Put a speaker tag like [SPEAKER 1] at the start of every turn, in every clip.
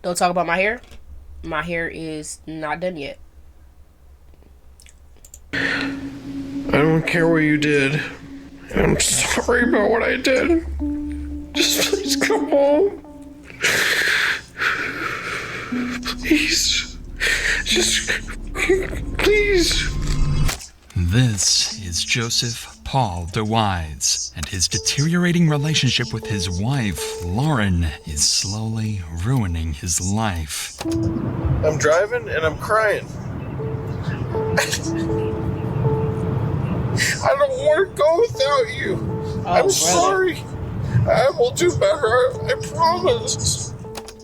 [SPEAKER 1] Don't talk about my hair. My hair is not done yet.
[SPEAKER 2] I don't care what you did. I'm sorry about what I did. Just please come home. Please. Just, please.
[SPEAKER 3] This is Joseph Paul DeWise, and his deteriorating relationship with his wife, Lauren, is slowly ruining his life.
[SPEAKER 2] I'm driving and I'm crying. I don't want to go without you. I'm sorry. I will do better. I promise.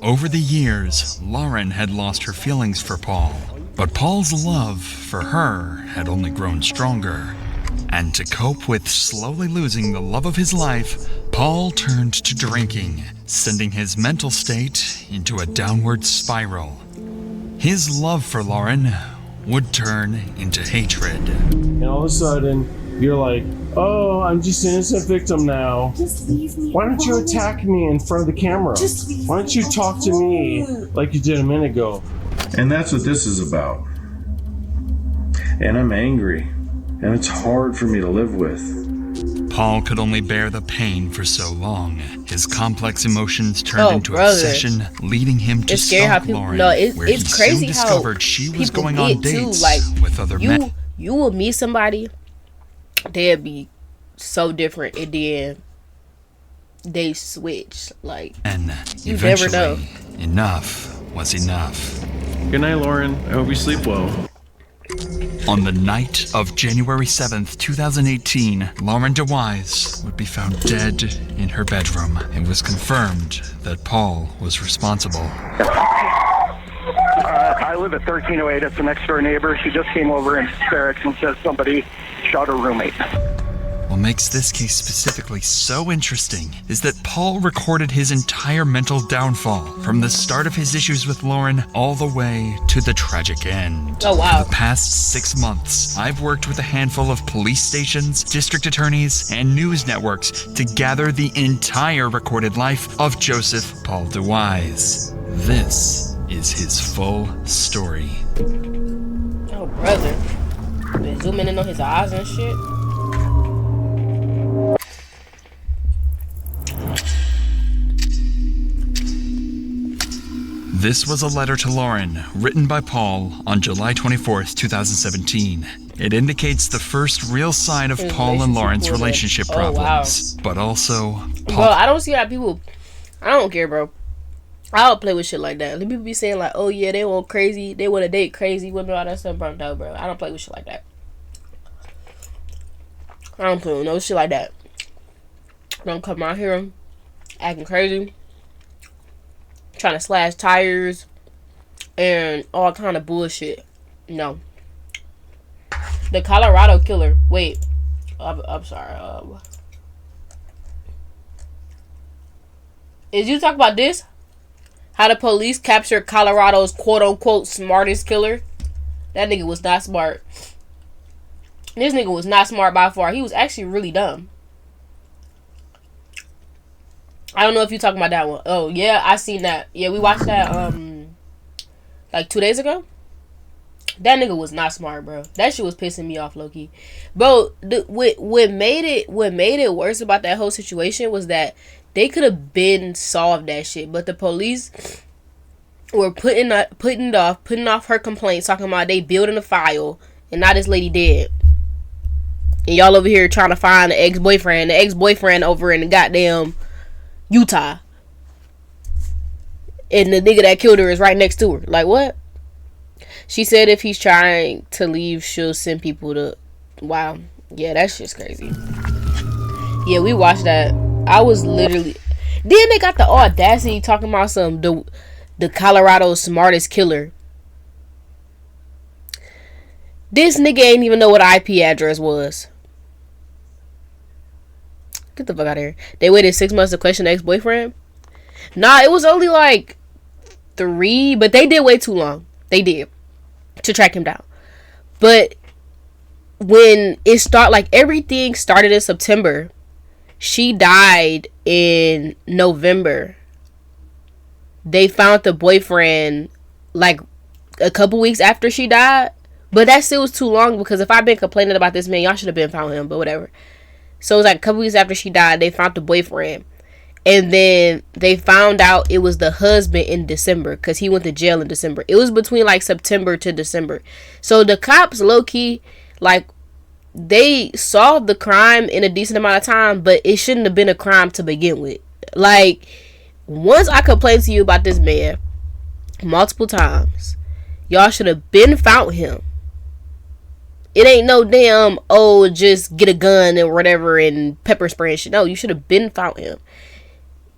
[SPEAKER 3] Over the years, Lauren had lost her feelings for Paul, but Paul's love for her had only grown stronger. And to cope with slowly losing the love of his life, Paul turned to drinking, sending his mental state into a downward spiral. His love for Lauren would turn into hatred.
[SPEAKER 4] And all of a sudden, you're like, oh, I'm just an innocent victim now.
[SPEAKER 5] Just leave me.
[SPEAKER 4] Why don't you attack me in front of the camera?
[SPEAKER 5] Just leave
[SPEAKER 4] Why don't you talk to me like you did a minute ago?
[SPEAKER 6] And that's what this is about. And I'm angry. And it's hard for me to live with.
[SPEAKER 3] Paul could only bear the pain for so long. His complex emotions turned into obsession, leading him to stalk Lauren, where he soon discovered she was going on dates with other men.
[SPEAKER 1] You will meet somebody, they'd be so different, and then they switch. Like,
[SPEAKER 3] and
[SPEAKER 1] you never know.
[SPEAKER 3] Enough was enough.
[SPEAKER 2] Good night, Lauren. I hope you sleep well.
[SPEAKER 3] On the night of January 7th, 2018, Lauren DeWise would be found dead in her bedroom. It was confirmed that Paul was responsible.
[SPEAKER 7] I live at 1308. It's the next door neighbor. She just came over in hysterics and says somebody shot her roommate.
[SPEAKER 3] What makes this case specifically so interesting is that Paul recorded his entire mental downfall, from the start of his issues with Lauren all the way to the tragic end.
[SPEAKER 1] Oh, wow.
[SPEAKER 3] For the past 6 months, I've worked with a handful of police stations, district attorneys, and news networks to gather the entire recorded life of Joseph Paul DeWise. This is his full story.
[SPEAKER 1] Oh, brother. Been zooming in on his eyes and shit.
[SPEAKER 3] This was a letter to Lauren, written by Paul on July 24th, 2017. It indicates the first real sign of Paul and Lauren's relationship problems, but also Paul.
[SPEAKER 1] Bro, I don't see how people... I don't care, bro. I don't play with shit like that. People be saying like, oh yeah, they want crazy, they want to date crazy women, all that stuff, bro. No, bro. I don't play with shit like that. I don't play with no shit like that. Don't come out here acting crazy, trying to slash tires and all kind of bullshit. No. The Colorado killer. Wait, I'm sorry. Is you talk about this? How the police captured Colorado's quote-unquote smartest killer? That nigga was not smart. This nigga was not smart by far. He was actually really dumb. I don't know if you talking about that one. Oh, yeah, I seen that. Yeah, we watched that, like 2 days ago. That nigga was not smart, bro. That shit was pissing me off, low-key. Bro, what made it worse about that whole situation was that they could have been solved that shit, but the police were putting off her complaints, talking about they building a file, and now this lady dead. And y'all over here trying to find the ex-boyfriend over in the goddamn Utah. And the nigga that killed her is right next to her. Like, what? She said if he's trying to leave, she'll send people to... Wow. Yeah, that shit's crazy. Yeah, we watched that. I was literally... Then they got the audacity talking about the Colorado's smartest killer. This nigga ain't even know what IP address was. Get the fuck out of here. They waited 6 months to question the ex-boyfriend? Nah, it was only like 3, but they did way too long. They did. To track him down. But when everything started in September, she died in November. they found the boyfriend like a couple weeks after she died. But that still was too long, because if I've been complaining about this man, y'all should have been found him, but whatever. So it was like a couple weeks after she died, they found the boyfriend. And then they found out it was the husband in December, because he went to jail in December. It was between like September to December. So the cops low-key, like, they solved the crime in a decent amount of time, but it shouldn't have been a crime to begin with. Like, once I complained to you about this man multiple times, y'all should have been found him. It ain't no damn, oh, just get a gun and whatever and pepper spray and shit. No, you should have been found him.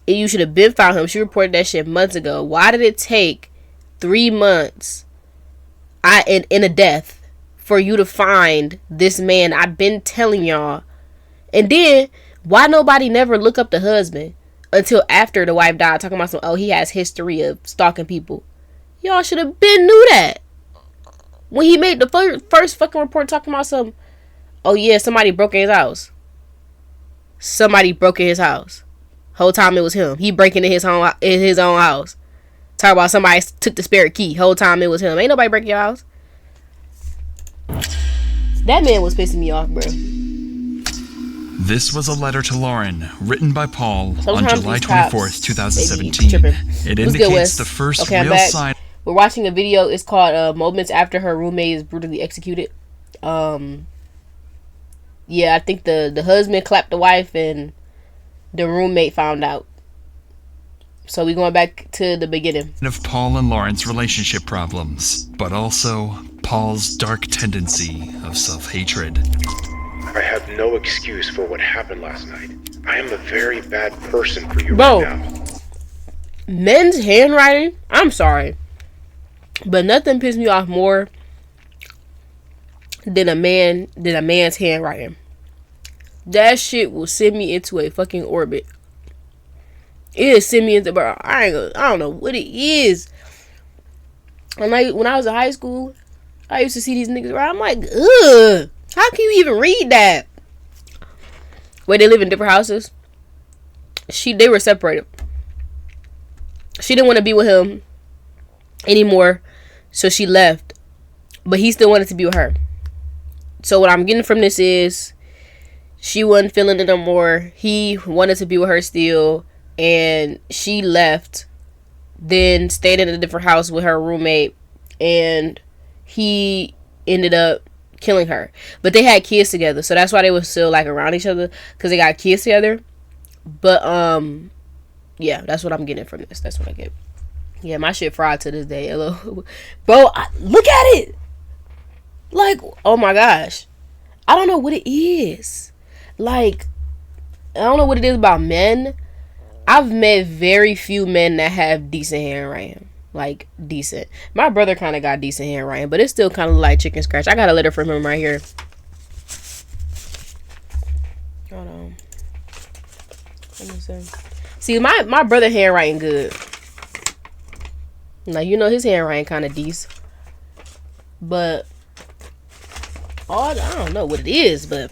[SPEAKER 1] You should have been found him. She reported that shit months ago. Why did it take 3 months in a death for you to find this man? I've been telling y'all. And then, why nobody never look up the husband until after the wife died, talking about some, oh, he has history of stalking people. Y'all should have been knew that. When he made the first fucking report talking about some, oh yeah, somebody broke in his house. Somebody broke in his house. Whole time it was him. He breaking in his own house. Talk about somebody took the spare key. Whole time it was him. Ain't nobody breaking your house. That man was pissing me off, bro.
[SPEAKER 3] This was a letter to Lauren, written by Paul
[SPEAKER 1] Sometimes
[SPEAKER 3] on July
[SPEAKER 1] these cops,
[SPEAKER 3] 24th,
[SPEAKER 1] they
[SPEAKER 3] 2017.
[SPEAKER 1] be tripping.
[SPEAKER 3] It
[SPEAKER 1] What's good,
[SPEAKER 3] indicates
[SPEAKER 1] Wes?
[SPEAKER 3] the first
[SPEAKER 1] Okay, I'm
[SPEAKER 3] real
[SPEAKER 1] back.
[SPEAKER 3] sign.
[SPEAKER 1] We're watching a video. It's called Moments After Her Roommate is Brutally Executed. Yeah, I think the husband clapped the wife and the roommate found out. So we going back to the beginning.
[SPEAKER 3] Of Paul and Lauren's relationship problems, but also Paul's dark tendency of self-hatred.
[SPEAKER 5] I have no excuse for what happened last night. I am a very bad person for you
[SPEAKER 1] Bro,
[SPEAKER 5] right now.
[SPEAKER 1] men's handwriting, I'm sorry, but nothing pissed me off more than a man's handwriting. That shit will send me into a fucking orbit. It'll send me into, bro, I don't know what it is. And like when I was in high school, I used to see these niggas where I'm like, ugh, how can you even read that? Where they live in different houses. They were separated. She didn't want to be with him anymore, so she left. But he still wanted to be with her. So what I'm getting from this is she wasn't feeling it no more. He wanted to be with her still, and she left. Then stayed in a different house with her roommate, and he ended up killing her. But they had kids together, so that's why they were still like around each other, because they got kids together. But yeah, that's what I'm getting from this. That's what I get. Yeah, my shit fried to this day. Hello, bro. Look at it. Like, oh my gosh, I don't know what it is. Like, I don't know what it is about men. I've met very few men that have decent handwriting. Like, decent. My brother kind of got decent handwriting, but it's still kind of like chicken scratch. I got a letter from him right here. Hold on. Let me see. See, my brother handwriting good. Like, you know, his handwriting kind of decent. But I don't know what it is, but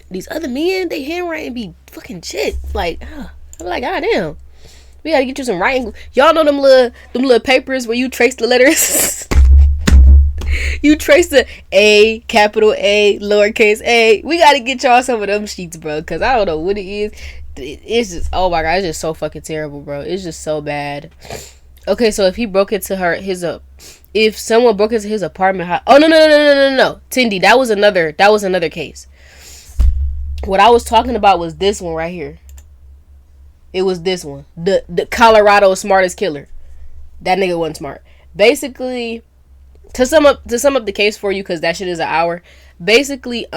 [SPEAKER 1] these other men, they handwriting be fucking shit. Like, I'm like, goddamn, we gotta get you some writing. Y'all know them little papers where you trace the letters. You trace the A, capital A, lowercase a. We gotta get y'all some of them sheets, bro, because I don't know what it is. It's just, oh my god, it's just so fucking terrible, bro. It's just so bad. Okay, so if he broke into if someone broke into his apartment house, oh no, Tindy, that was another case. What I was talking about was this one right here. It was this one, the Colorado smartest killer. That nigga wasn't smart. Basically, to sum up the case for you, because that shit is an hour. Basically,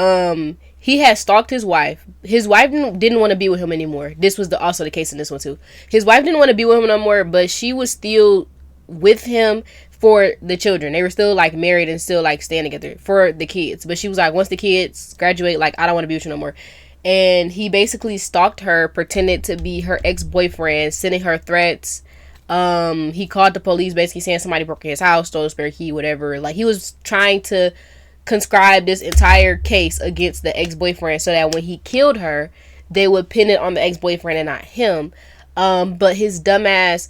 [SPEAKER 1] he had stalked his wife. His wife didn't want to be with him anymore. This was also the case in this one too. His wife didn't want to be with him no more, but she was still with him for the children. They were still like married and still like staying together for the kids. But she was like, once the kids graduate, like, I don't want to be with you no more. And he basically stalked her, pretended to be her ex-boyfriend, sending her threats. He called the police, basically saying somebody broke in his house, stole a spare key, whatever. Like, he was trying to conscribe this entire case against the ex-boyfriend so that when he killed her, they would pin it on the ex-boyfriend and not him. But his dumbass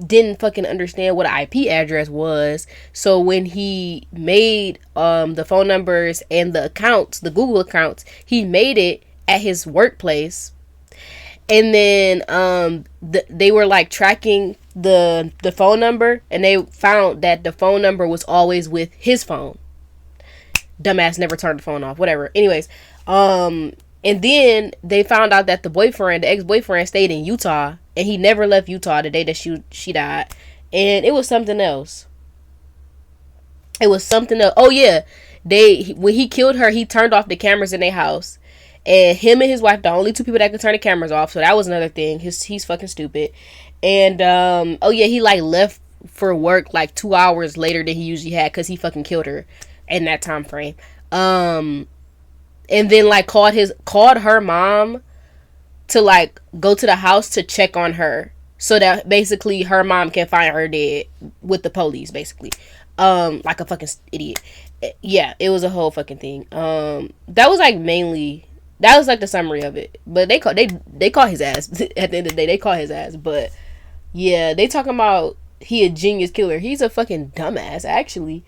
[SPEAKER 1] didn't fucking understand what an IP address was. So when he made the phone numbers and the accounts, the Google accounts, he made it at his workplace. And then they were like tracking the phone number, and they found that the phone number was always with his phone. Dumbass never turned the phone off. Whatever. Anyways, and then they found out that the ex-boyfriend stayed in Utah, and he never left Utah the day that she died. And it was something else. Oh yeah, when he killed her, he turned off the cameras in their house. And him and his wife, the only two people that could turn the cameras off. So that was another thing. He's fucking stupid. And oh yeah, he like left for work like 2 hours later than he usually had, because he fucking killed her in that time frame. And then like called her mom to like go to the house to check on her, so that basically her mom can find her dead with the police, basically. Like a fucking idiot. Yeah, it was a whole fucking thing. That was like the summary of it. But they call his ass at the end of the day. They call his ass. But yeah, they talking about he a genius killer. He's a fucking dumbass, actually.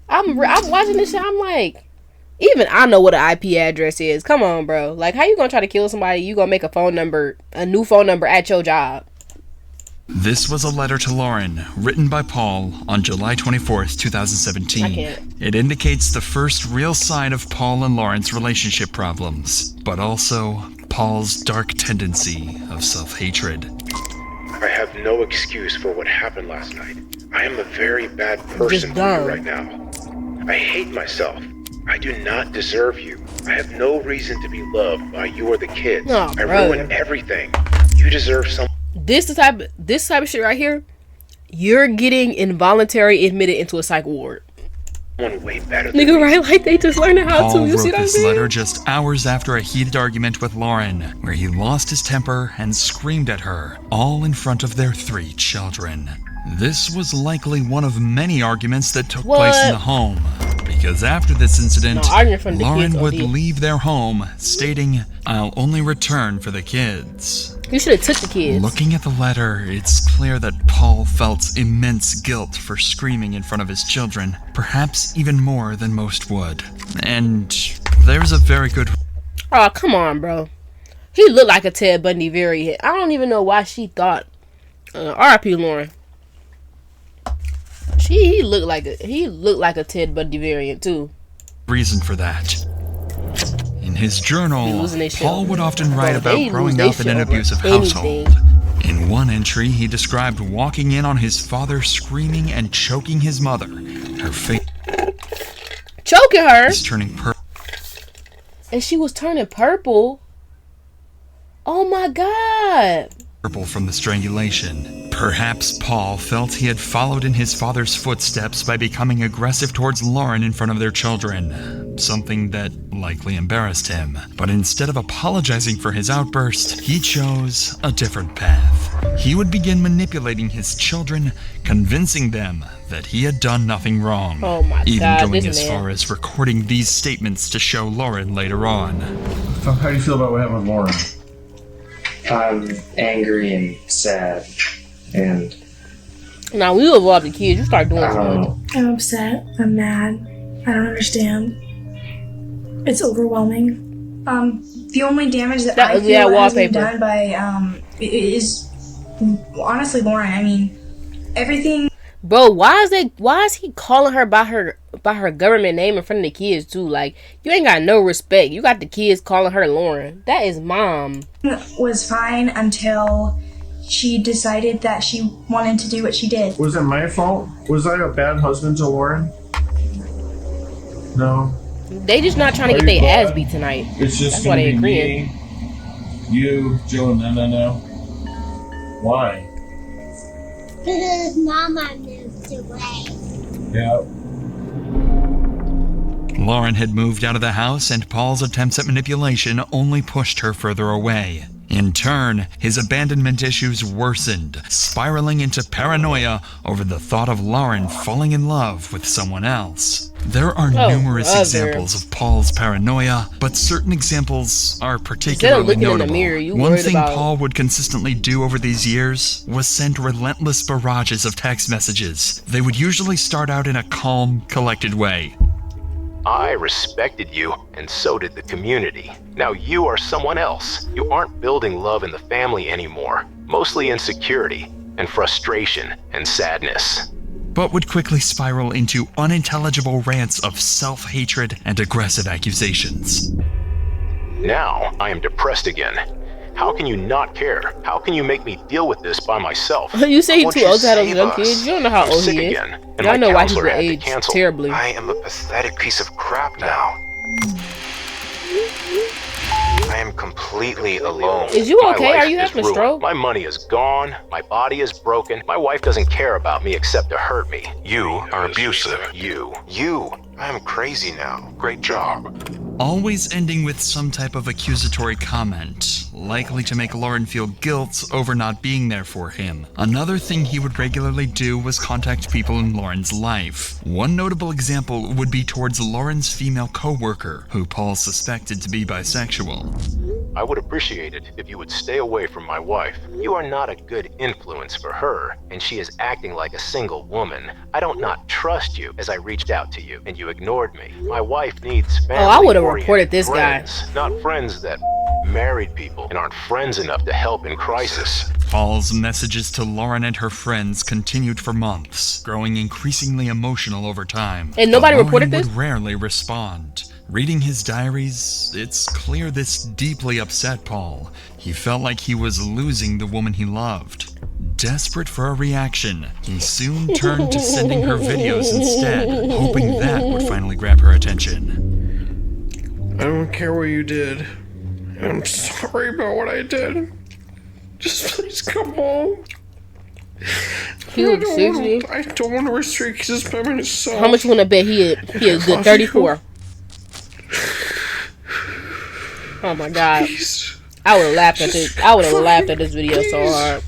[SPEAKER 1] I'm watching this shit. I'm like, even I know what an IP address is. Come on, bro. Like, how you gonna try to kill somebody? You gonna make a new phone number at your job?
[SPEAKER 3] This was a letter to Lauren, written by Paul on July 24th, 2017. It indicates the first real sign of Paul and Lauren's relationship problems, but also Paul's dark tendency of self-hatred.
[SPEAKER 5] I have no excuse for what happened last night. I am a very bad person for you right now. I hate myself. I do not deserve you. I have no reason to be loved by you or the kids.
[SPEAKER 1] Oh,
[SPEAKER 5] I ruin everything. You deserve some.
[SPEAKER 1] This type of shit right here. You're getting involuntary admitted into a psych ward.
[SPEAKER 5] Way better
[SPEAKER 1] than nigga, right? Like they just learned how to. You see what I'm saying? Paul wrote this
[SPEAKER 3] letter just hours after a heated argument with Lauren, where he lost his temper and screamed at her, all in front of their 3 children. This was likely one of many arguments that took place in the home, because after this incident, Lauren would leave their home, stating, "I'll only return for the kids."
[SPEAKER 1] You should have took the kids.
[SPEAKER 3] Looking at the letter, it's clear that Paul felt immense guilt for screaming in front of his children, perhaps even more than most would. And there's a very good...
[SPEAKER 1] Oh, come on, bro. He looked like a Ted Bundy variant. I don't even know why she thought... R.I.P. Lauren. He looked like a Ted Bundy variant too.
[SPEAKER 3] Reason for that. In his journal, Paul would often write about growing up in an abusive household. In one entry, he described walking in on his father screaming and choking his mother. Her face
[SPEAKER 1] choking her,
[SPEAKER 3] turning purple,
[SPEAKER 1] and she was turning purple. Oh my God.
[SPEAKER 3] Purple from the strangulation. Perhaps Paul felt he had followed in his father's footsteps by becoming aggressive towards Lauren in front of their children, something that likely embarrassed him. But instead of apologizing for his outburst, he chose a different path. He would begin manipulating his children, convincing them that he had done nothing wrong, even going as far as recording these statements to show Lauren later on.
[SPEAKER 6] How do you feel about what happened with Lauren?
[SPEAKER 8] I'm angry and sad, and
[SPEAKER 1] now we involve the kids. You start doing
[SPEAKER 9] stuff. I'm upset. I'm mad. I don't understand. It's overwhelming. The only damage that I feel has been done by is honestly Lauren. I mean, everything.
[SPEAKER 1] Bro, why is he calling her by her government name in front of the kids too? Like, you ain't got no respect. You got the kids calling her Lauren. That is mom.
[SPEAKER 9] Was fine until she decided that she wanted to do what she did.
[SPEAKER 6] Was it my fault? Was I a bad husband to Lauren? No.
[SPEAKER 1] They just not trying to get their ass beat tonight.
[SPEAKER 6] It's just
[SPEAKER 1] that's why they agreeing.
[SPEAKER 6] You, Joe, no. Why?
[SPEAKER 10] Because Mama moved away.
[SPEAKER 6] Yeah.
[SPEAKER 3] Lauren had moved out of the house, and Paul's attempts at manipulation only pushed her further away. In turn, his abandonment issues worsened, spiraling into paranoia over the thought of Lauren falling in love with someone else. There are numerous examples of Paul's paranoia, but certain examples are particularly notable. One thing Paul would consistently do over these years was send relentless barrages of text messages. They would usually start out in a calm, collected way.
[SPEAKER 5] I respected you, and so did the community. Now you are someone else. You aren't building love in the family anymore. Mostly insecurity, and frustration, and sadness.
[SPEAKER 3] But would quickly spiral into unintelligible rants of self-hatred and aggressive accusations.
[SPEAKER 5] Now I am depressed again. How can you not care? How can you make me deal with this by myself?
[SPEAKER 1] You say he's too old to have those young kids? You don't know how old he is. Y'all know why he would age terribly.
[SPEAKER 5] I am a pathetic piece of crap now. I am completely alone.
[SPEAKER 1] Is you okay? Are you having a stroke?
[SPEAKER 5] My money is gone. My body is broken. My wife doesn't care about me except to hurt me. You are abusive. You. I am crazy now. Great job.
[SPEAKER 3] Always ending with some type of accusatory comment, likely to make Lauren feel guilt over not being there for him. Another thing he would regularly do was contact people in Lauren's life. One notable example would be towards Lauren's female co-worker, who Paul suspected to be bisexual.
[SPEAKER 5] I would appreciate it if you would stay away from my wife. You are not a good influence for her, and she is acting like a single woman. I don't not trust you as I reached out to you, and you ignored me. My wife needs family.
[SPEAKER 1] Oh, I would have reported this
[SPEAKER 5] friends,
[SPEAKER 1] guy.
[SPEAKER 5] Not friends that married people and aren't friends enough to help in crisis.
[SPEAKER 3] Paul's messages to Lauren and her friends continued for months, growing increasingly emotional over time.
[SPEAKER 1] And nobody reported this?
[SPEAKER 3] Would rarely respond. Reading his diaries, it's clear this deeply upset Paul. He felt like he was losing the woman he loved. Desperate for a reaction, he soon turned to sending her videos instead, hoping that would finally grab her attention.
[SPEAKER 2] I don't care what you did. I'm sorry about what I did. Just please come home. I don't want to restrict his feminine self.
[SPEAKER 1] How much you want to bet he is good 34? Oh my god.
[SPEAKER 2] Please.
[SPEAKER 1] I would have laughed at this. I would have laughed at this video so hard.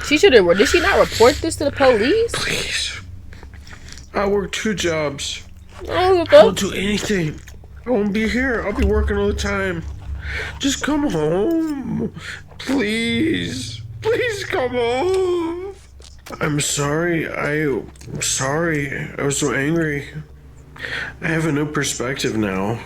[SPEAKER 1] She should have. Did she not report this to the police?
[SPEAKER 2] Please. I work 2 jobs.
[SPEAKER 1] I
[SPEAKER 2] won't do anything. I won't be here. I'll be working all the time. Just come home. Please. Please come home. I'm sorry. I'm sorry. I was so angry. I have a new perspective now.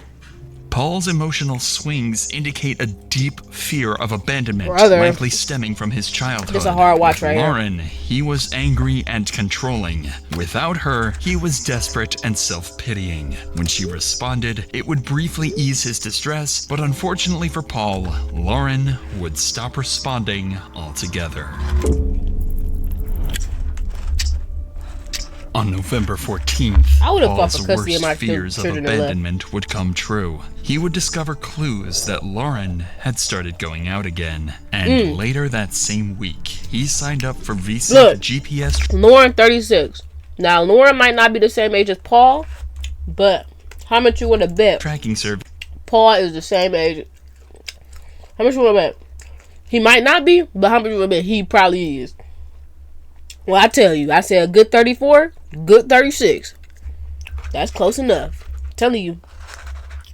[SPEAKER 3] Paul's emotional swings indicate a deep fear of abandonment, likely stemming from his childhood.
[SPEAKER 1] It's a hard watch right here.
[SPEAKER 3] Lauren, he was angry and controlling. Without her, he was desperate and self-pitying. When she responded, it would briefly ease his distress, but unfortunately for Paul, Lauren would stop responding altogether. On November 14th, Paul's worst fears of abandonment would come true. He would discover clues that Lauren had started going out again. And later that same week, he signed up for VSync GPS.
[SPEAKER 1] Lauren, 36. Now, Lauren might not be the same age as Paul, but how much you want to bet?
[SPEAKER 3] Tracking service.
[SPEAKER 1] Paul is the same age. How much you want to bet? He might not be, but how much you want to bet he probably is? Well, I tell you, I said a good 34, good 36. That's close enough. I'm telling you,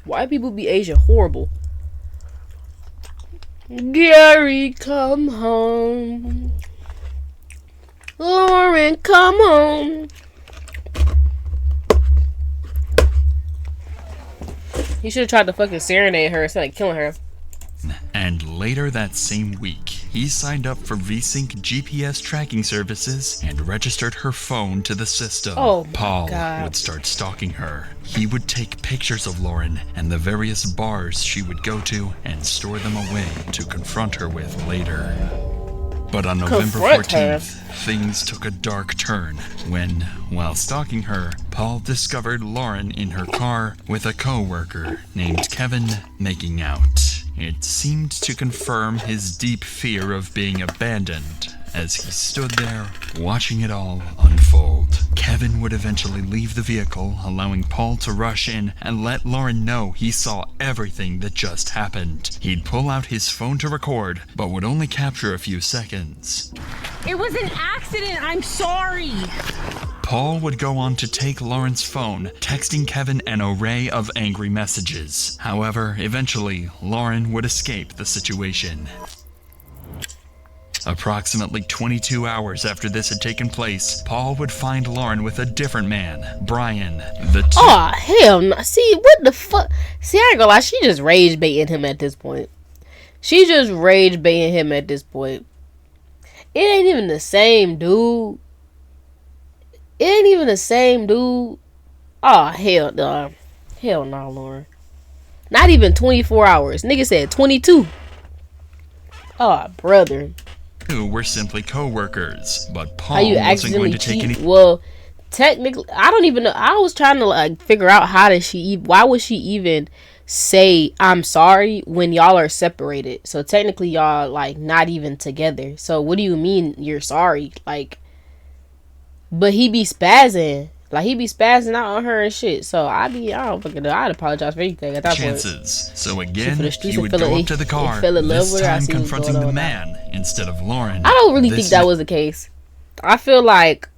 [SPEAKER 1] white people be Asian horrible. Gary, come home. Lauren, come home. He should have tried to fucking serenade her instead of killing her.
[SPEAKER 3] And later that same week, he signed up for VSync GPS tracking services and registered her phone to the system. Paul would start stalking her. He would take pictures of Lauren and the various bars she would go to and store them away to confront her with later. But on November 14th, things took a dark turn when, while stalking her, Paul discovered Lauren in her car with a co-worker named Kevin making out. It seemed to confirm his deep fear of being abandoned as he stood there watching it all unfold. Kevin would eventually leave the vehicle, allowing Paul to rush in and let Lauren know he saw everything that just happened. He'd pull out his phone to record, but would only capture a few seconds.
[SPEAKER 11] It was an accident, I'm sorry.
[SPEAKER 3] Paul would go on to take Lauren's phone, texting Kevin an array of angry messages. However, eventually, Lauren would escape the situation. Approximately 22 hours after this had taken place, Paul would find Lauren with a different man, Brian.
[SPEAKER 1] Oh, hell no. See, what the fuck? See, I ain't gonna lie, she just rage baiting him at this point. It ain't even the same dude. Oh, hell no. Hell no, Lauren. Not even 24 hours. Nigga said 22. Oh, brother.
[SPEAKER 3] Who were simply co-workers, but Paul wasn't going to take any.
[SPEAKER 1] Well, technically, I don't even know. I was trying to like figure out why would she even say I'm sorry when y'all are separated? So technically, y'all like not even together. So what do you mean you're sorry? Like, but he be spazzing. Like, he be spazzing out on her and shit. So I don't fucking know. I'd apologize for anything at that point.
[SPEAKER 3] So again, he would go up to the car, this time confronting the man instead of Lauren.
[SPEAKER 1] I don't really think that was the case. I feel like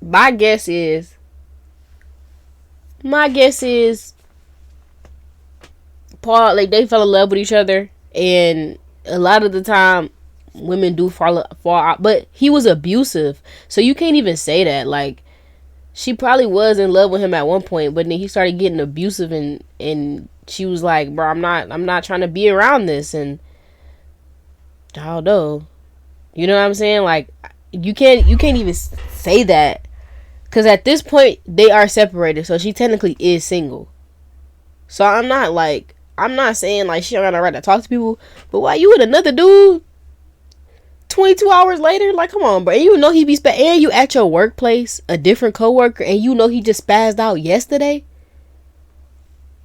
[SPEAKER 1] my guess is Paul, like, they fell in love with each other, and a lot of the time women do fall out, but he was abusive, so you can't even say that. Like, she probably was in love with him at one point, but then he started getting abusive, and she was like, bro, I'm not trying to be around this, and I don't know. You know what I'm saying? Like, you can't even say that, because at this point they are separated, so she technically is single. So I'm not saying like she don't got the right to talk to people, but why you with another dude 22 hours later? Like, come on, bro. And you know he be and you at your workplace, a different coworker, and you know he just spazzed out yesterday.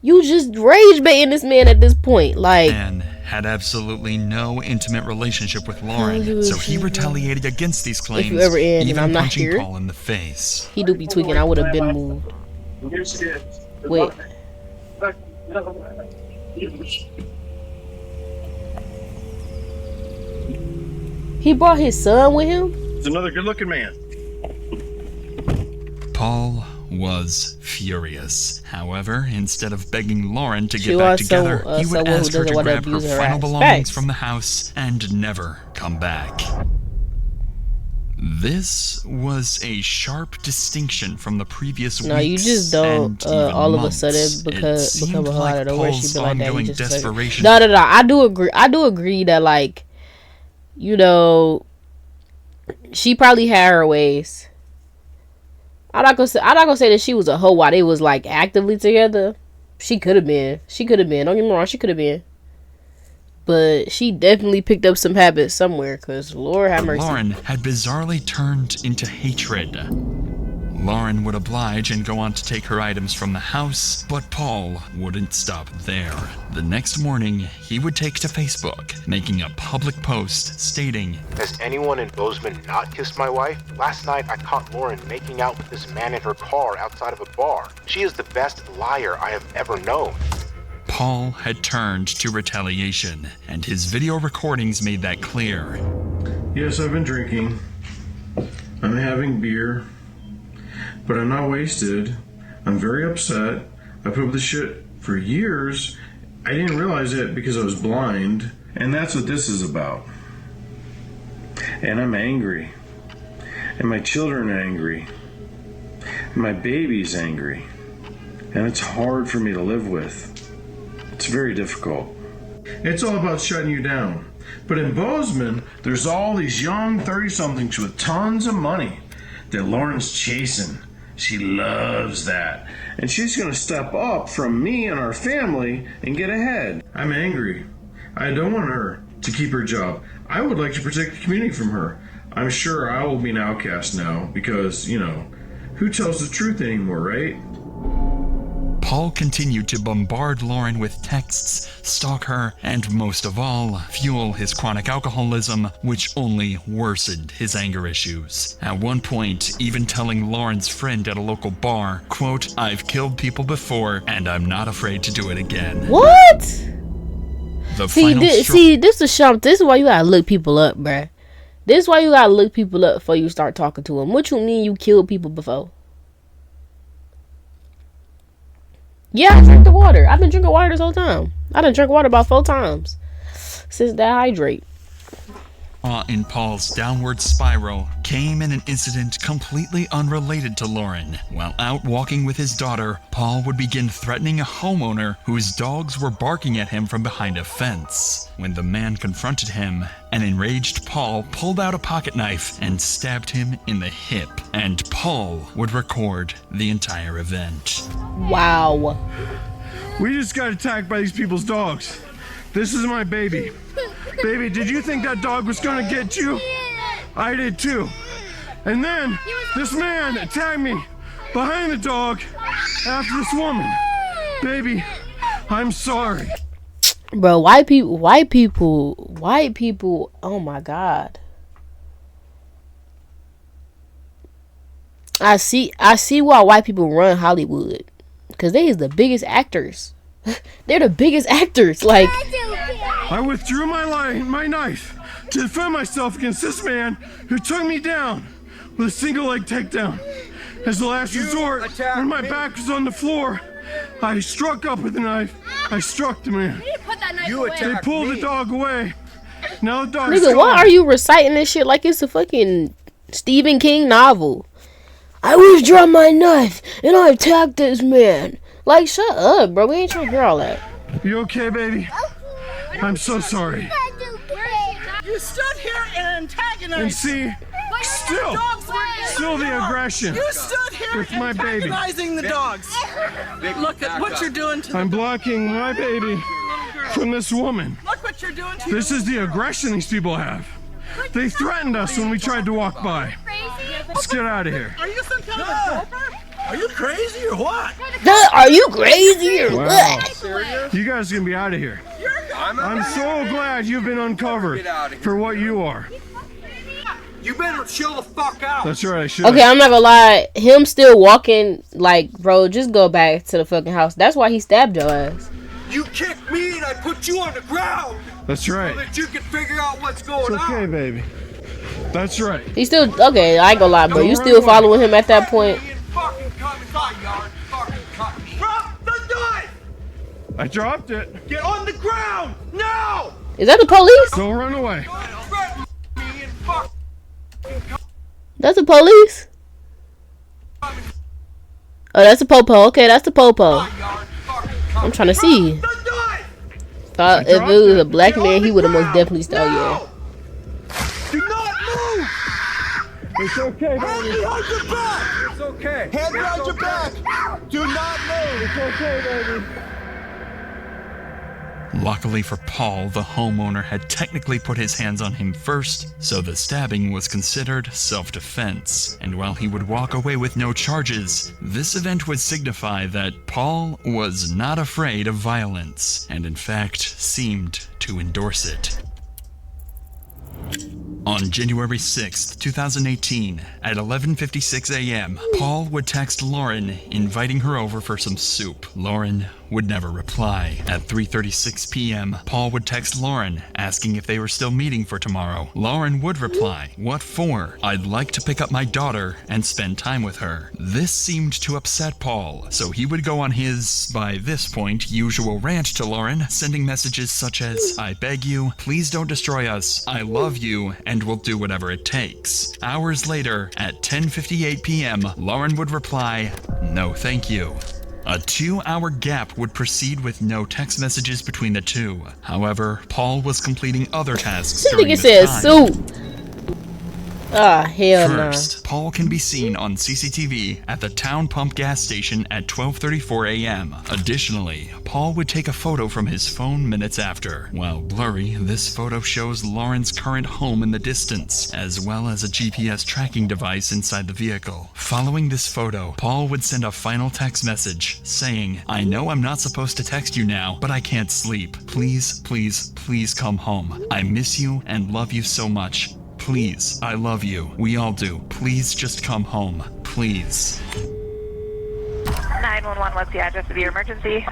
[SPEAKER 1] You just rage baiting this man at this point. Like,
[SPEAKER 3] man had absolutely no intimate relationship with Lauren, so he retaliated against these claims,
[SPEAKER 1] if you ever in,
[SPEAKER 3] even
[SPEAKER 1] and I'm not
[SPEAKER 3] punching
[SPEAKER 1] here,
[SPEAKER 3] Paul in the face.
[SPEAKER 1] He do be tweaking. I would have been moved. Wait. He brought his son with him?
[SPEAKER 2] It's another good-looking man.
[SPEAKER 3] Paul was furious. However, instead of begging Lauren to get back together, he would ask her to grab her final belongings from the house and never come back. This was a sharp distinction from the previous weeks.
[SPEAKER 1] No, you just don't all of a sudden become a whole lot of the way she be like that. You just desperation. No. I do agree that, like, you know, she probably had her ways. I'm not gonna say that she was a hoe while they was like actively together. She could have been. Don't get me wrong. She could have been. But she definitely picked up some habits somewhere, because Lord have mercy.
[SPEAKER 3] Lauren had bizarrely turned into hatred. Lauren would oblige and go on to take her items from the house, but Paul wouldn't stop there. The next morning, he would take to Facebook, making a public post stating,
[SPEAKER 5] "Has anyone in Bozeman not kissed my wife? Last night I caught Lauren making out with this man in her car outside of a bar. She is the best liar I have ever known."
[SPEAKER 3] Paul had turned to retaliation, and his video recordings made that clear.
[SPEAKER 6] Yes, I've been drinking. I'm having beer. But I'm not wasted. I'm very upset. I put up with this shit for years. I didn't realize it because I was blind. And that's what this is about. And I'm angry. And my children are angry. And my baby's angry. And it's hard for me to live with. It's very difficult. It's all about shutting you down. But in Bozeman, there's all these young 30-somethings with tons of money that Lauren's chasing. She loves that. And she's going to step up from me and our family and get ahead. I'm angry. I don't want her to keep her job. I would like to protect the community from her. I'm sure I will be an outcast now because, you know, who tells the truth anymore, right?
[SPEAKER 3] Paul continued to bombard Lauren with texts, stalk her, and most of all, fuel his chronic alcoholism, which only worsened his anger issues. At one point, even telling Lauren's friend at a local bar, quote, "I've killed people before, and I'm not afraid to do it again."
[SPEAKER 1] What? This is why you gotta look people up, bruh. This is why you gotta look people up before you start talking to them. What you mean you killed people before? Yeah, I drink the water. I've been drinking water this whole time. I done drank water about 4 times since that hydrate.
[SPEAKER 3] In Paul's downward spiral came in an incident completely unrelated to Lauren. While out walking with his daughter, Paul would begin threatening a homeowner whose dogs were barking at him from behind a fence. When the man confronted him, an enraged Paul pulled out a pocket knife and stabbed him in the hip. And Paul would record the entire event.
[SPEAKER 1] Wow.
[SPEAKER 6] We just got attacked by these people's dogs. This is my baby. Baby, did you think that dog was gonna get you? I did too. And then this man attacked me behind the dog after this woman. Baby, I'm sorry.
[SPEAKER 1] Bro, white people, oh my God. I see why white people run Hollywood. Because they is the biggest actors. They're the biggest actors. Like,
[SPEAKER 6] I withdrew my knife to defend myself against this man who took me down with a single leg takedown. As the last resort, when my back was on the floor, I struck up with the knife. I struck the man. They pulled the dog away. Now the dog is
[SPEAKER 1] nigga,
[SPEAKER 6] gone.
[SPEAKER 1] why are you reciting this shit like it's a fucking Stephen King novel? I withdraw my knife and I attacked this man. Like, shut up, bro. We ain't trying to hear all that.
[SPEAKER 6] You okay, baby? I'm so sorry.
[SPEAKER 11] You stood here and antagonized.
[SPEAKER 6] And see, still the aggression.
[SPEAKER 11] You stood here
[SPEAKER 6] with my baby.
[SPEAKER 11] Antagonizing the dogs. Look at what you're doing to
[SPEAKER 6] I'm blocking my baby from this woman.
[SPEAKER 11] Look what you're doing to
[SPEAKER 6] This is the aggression these people have. They threatened us when we tried to walk by. Let's get out of here.
[SPEAKER 11] Are you some kind of a doper? Are you crazy or what?
[SPEAKER 1] Are you crazy or what?
[SPEAKER 6] You guys are gonna be out of here. I'm so glad you've been uncovered for what you are.
[SPEAKER 12] You better chill the fuck out.
[SPEAKER 6] That's right, I should.
[SPEAKER 1] Okay, I'm not gonna lie. Him still walking, like, bro, just go back to the fucking house. That's why he stabbed your ass.
[SPEAKER 12] You kicked me and I put you on the ground.
[SPEAKER 6] That's right.
[SPEAKER 12] So that you can figure out what's going
[SPEAKER 6] It's okay,
[SPEAKER 12] on.
[SPEAKER 6] baby. That's right.
[SPEAKER 1] He still, okay, I ain't gonna lie, bro. You still following him at that point?
[SPEAKER 12] Drop the knife!
[SPEAKER 6] I dropped it.
[SPEAKER 12] Get on the ground now!
[SPEAKER 1] Is that the police?
[SPEAKER 6] Don't run away.
[SPEAKER 1] That's the police? Oh, that's the popo. Okay, that's the popo. I'm trying to see. If it was a black man, he would have most definitely stole you.
[SPEAKER 12] Do not move!
[SPEAKER 6] It's okay,
[SPEAKER 12] Hand
[SPEAKER 6] baby.
[SPEAKER 12] behind your back! It's okay. Hand behind your back! Do not move!
[SPEAKER 6] It's okay, baby.
[SPEAKER 3] Luckily for Paul, the homeowner had technically put his hands on him first, so the stabbing was considered self-defense. And while he would walk away with no charges, this event would signify that Paul was not afraid of violence, and in fact seemed to endorse it. On January 6th, 2018, at 11:56 a.m., Paul would text Lauren, inviting her over for some soup. Lauren would never reply. At 3:36 p.m., Paul would text Lauren, asking if they were still meeting for tomorrow. Lauren would reply, "What for? I'd like to pick up my daughter and spend time with her." This seemed to upset Paul, so he would go on his, by this point, usual rant to Lauren, sending messages such as, "I beg you, please don't destroy us, I love you, and we'll do whatever it takes." Hours later, at 10:58 p.m., Lauren would reply, "No thank you." A 2-hour gap would proceed with no text messages between the two. However, Paul was completing other tasks during this
[SPEAKER 1] said
[SPEAKER 3] time.
[SPEAKER 1] soup. Ah, hell no.
[SPEAKER 3] First, Paul can be seen on CCTV at the town pump gas station at 12:34 a.m. Additionally, Paul would take a photo from his phone minutes after. While blurry, this photo shows Lauren's current home in the distance, as well as a GPS tracking device inside the vehicle. Following this photo, Paul would send a final text message saying, "I know I'm not supposed to text you now, but I can't sleep. Please, please, please come home. I miss you and love you so much. Please, I love you. We all do. Please just come home. Please."
[SPEAKER 13] 911, what's the address of your emergency?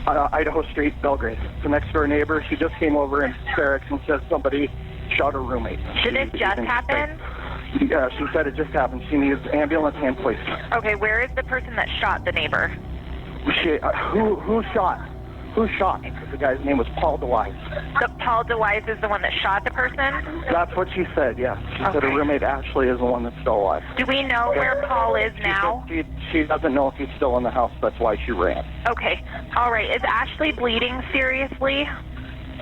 [SPEAKER 7] Idaho Street, Belgrade. The next door neighbor, she just came over in barracks and says somebody shot her roommate.
[SPEAKER 13] Did it just happen?
[SPEAKER 7] Yeah, she said it just happened. She needs ambulance and police.
[SPEAKER 13] Okay, where is the person that shot the neighbor?
[SPEAKER 7] Who shot? Who shot? The guy's name was Paul DeWise.
[SPEAKER 13] Paul DeWise is the one that shot the person?
[SPEAKER 7] That's what she said, yeah. She said her roommate Ashley is the one that's still alive.
[SPEAKER 13] Do we know where Paul is now?
[SPEAKER 7] She doesn't know if he's still in the house. That's why she ran.
[SPEAKER 13] Okay. All right. Is Ashley bleeding seriously?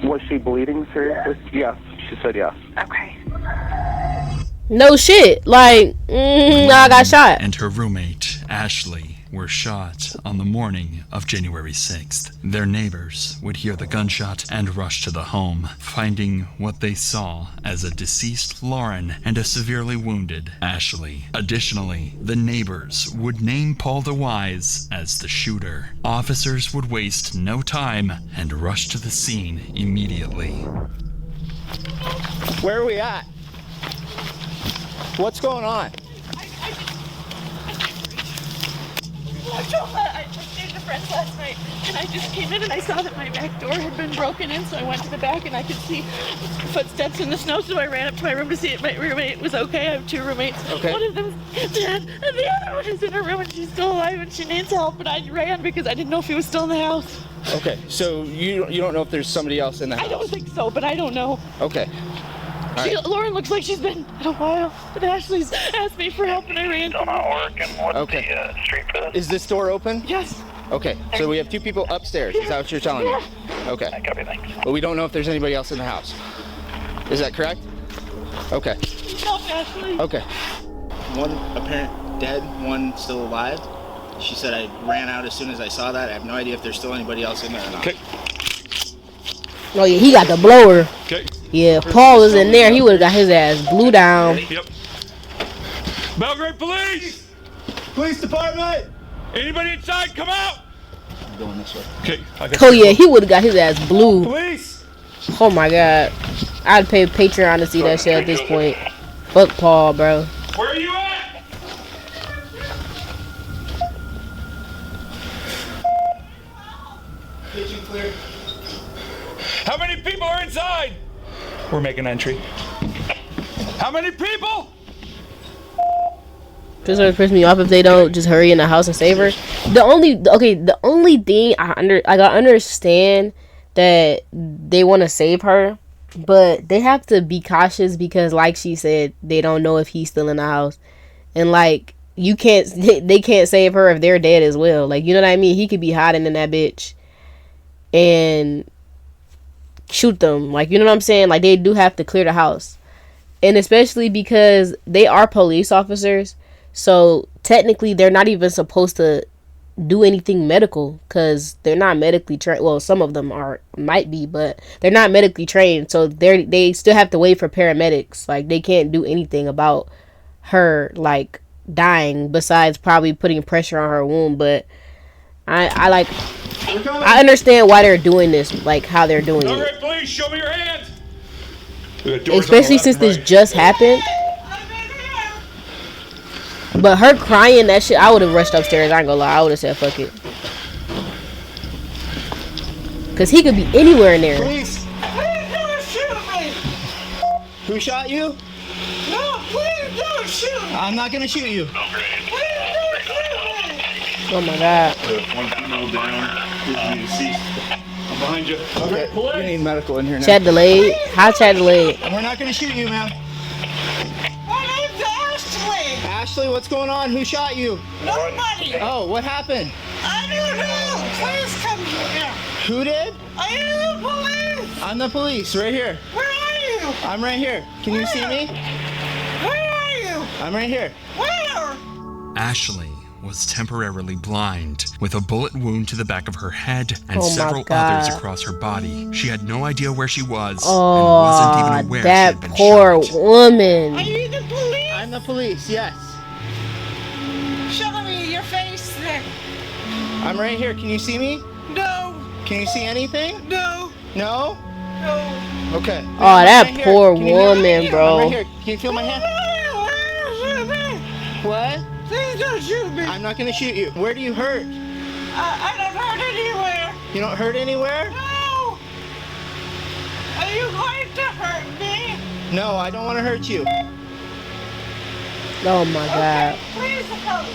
[SPEAKER 7] Was she bleeding seriously? Yes. She said yes.
[SPEAKER 13] Okay.
[SPEAKER 1] No shit. Like, I got shot.
[SPEAKER 3] And her roommate, Ashley, were shot on the morning of January 6th. Their neighbors would hear the gunshot and rush to the home, finding what they saw as a deceased Lauren and a severely wounded Ashley. Additionally, the neighbors would name Paul DeWise as the shooter. Officers would waste no time and rush to the scene immediately.
[SPEAKER 14] Where are we at? What's going on?
[SPEAKER 15] I stayed with friends last night, and I just came in and I saw that my back door had been broken in, so I went to the back and I could see footsteps in the snow, so I ran up to my room to see if my roommate was okay. I have two roommates. Okay. One of them is dead, and the other one is in her room and she's still alive and she needs help, but I ran because I didn't know if he was still in the house.
[SPEAKER 14] Okay, so you don't know if there's somebody else in the house?
[SPEAKER 15] I don't think so, but I don't know.
[SPEAKER 14] Okay.
[SPEAKER 15] Lauren looks like she's been in a while, but Ashley's asked me for help and I ran.
[SPEAKER 14] Still not working. What's the street for this? Is this door open?
[SPEAKER 15] Yes.
[SPEAKER 14] Okay, so we have two people upstairs. Is that what you're telling me? Okay.
[SPEAKER 15] Copy, thanks.
[SPEAKER 14] But we don't know if there's anybody else in the house. Is that correct? Okay.
[SPEAKER 15] Help Ashley.
[SPEAKER 14] Okay.
[SPEAKER 16] One apparent dead, one still alive. She said I ran out as soon as I saw that. I have no idea if there's still anybody else in there or not.
[SPEAKER 14] Okay.
[SPEAKER 1] Oh yeah, he got the blower.
[SPEAKER 6] Okay.
[SPEAKER 1] Yeah, if Paul was in there, he would have got his ass blew down.
[SPEAKER 6] Yep. Belgrade Police!
[SPEAKER 16] Police Department!
[SPEAKER 6] Anybody inside, come out!
[SPEAKER 16] I'm going this way.
[SPEAKER 6] Okay.
[SPEAKER 1] Oh yeah, he would have got his ass blew.
[SPEAKER 6] Police!
[SPEAKER 1] Oh my god. I'd pay Patreon to see that shit at this point. Fuck Paul, bro.
[SPEAKER 6] Where are you at?
[SPEAKER 16] Kitchen clear.
[SPEAKER 6] How many people are inside? We're making entry. How many people?
[SPEAKER 1] This would piss me off if they don't just hurry in the house and save her. The only thing I understand that they want to save her, but they have to be cautious because, like she said, they don't know if he's still in the house, and like they can't save her if they're dead as well. Like, you know what I mean? He could be hiding in that bitch and shoot them. Like, you know what I'm saying? Like, they do have to clear the house, and especially because they are police officers. So technically they're not even supposed to do anything medical because they're not medically trained. Well, some of them might be, but they're not medically trained. So they still have to wait for paramedics. Like, they can't do anything about her like dying besides probably putting pressure on her wound. But I understand why they're doing this, like how they're doing it.
[SPEAKER 6] Alright, please show me your hand.
[SPEAKER 1] Especially since this just happened. But her crying, that shit, I would have rushed upstairs. I ain't gonna lie. I would have said, fuck it. Because he could be anywhere in there.
[SPEAKER 16] Please! Please don't shoot me! Who shot you?
[SPEAKER 15] No, please don't shoot me!
[SPEAKER 16] I'm not gonna shoot you.
[SPEAKER 15] Please don't shoot me!
[SPEAKER 1] Oh my god.
[SPEAKER 6] One female down. Is deceased. I'm behind you.
[SPEAKER 16] Okay, we need medical in here now.
[SPEAKER 1] Chat delayed. Hi, chat delayed.
[SPEAKER 16] We're not gonna shoot you, ma'am.
[SPEAKER 15] My name's Ashley!
[SPEAKER 16] Ashley, what's going on? Who shot you?
[SPEAKER 15] Nobody!
[SPEAKER 16] Oh, what happened?
[SPEAKER 15] I don't know! Please come here!
[SPEAKER 16] Who did?
[SPEAKER 15] I am the police!
[SPEAKER 16] I'm the police, right here.
[SPEAKER 15] Where are you?
[SPEAKER 16] I'm right here. Can you see me?
[SPEAKER 15] Where are you?
[SPEAKER 16] I'm right here.
[SPEAKER 15] Where?
[SPEAKER 3] Ashley was temporarily blind, with a bullet wound to the back of her head and
[SPEAKER 1] Oh my
[SPEAKER 3] several
[SPEAKER 1] God.
[SPEAKER 3] others across her body. She had no idea where she was
[SPEAKER 1] Oh,
[SPEAKER 3] and wasn't even aware she
[SPEAKER 1] that
[SPEAKER 3] had been
[SPEAKER 1] poor
[SPEAKER 3] shot.
[SPEAKER 1] woman.
[SPEAKER 15] Are you the police?
[SPEAKER 16] I'm the police, yes.
[SPEAKER 15] Show me your face there.
[SPEAKER 16] I'm right here. Can you see me?
[SPEAKER 15] No.
[SPEAKER 16] Can you see anything?
[SPEAKER 15] No.
[SPEAKER 16] No?
[SPEAKER 15] No.
[SPEAKER 16] Okay.
[SPEAKER 1] Oh, that
[SPEAKER 16] Right here.
[SPEAKER 1] poor
[SPEAKER 16] Can you hear me?
[SPEAKER 1] woman,
[SPEAKER 16] I'm
[SPEAKER 1] bro.
[SPEAKER 16] right here. Can you feel my hand? What?
[SPEAKER 15] Please don't shoot me.
[SPEAKER 16] I'm not gonna shoot you. Where do you hurt?
[SPEAKER 15] I don't hurt anywhere.
[SPEAKER 16] You don't hurt anywhere?
[SPEAKER 15] No. Are you going to hurt me?
[SPEAKER 16] No, I don't want to hurt you.
[SPEAKER 1] Oh my God.
[SPEAKER 15] Where's the coat?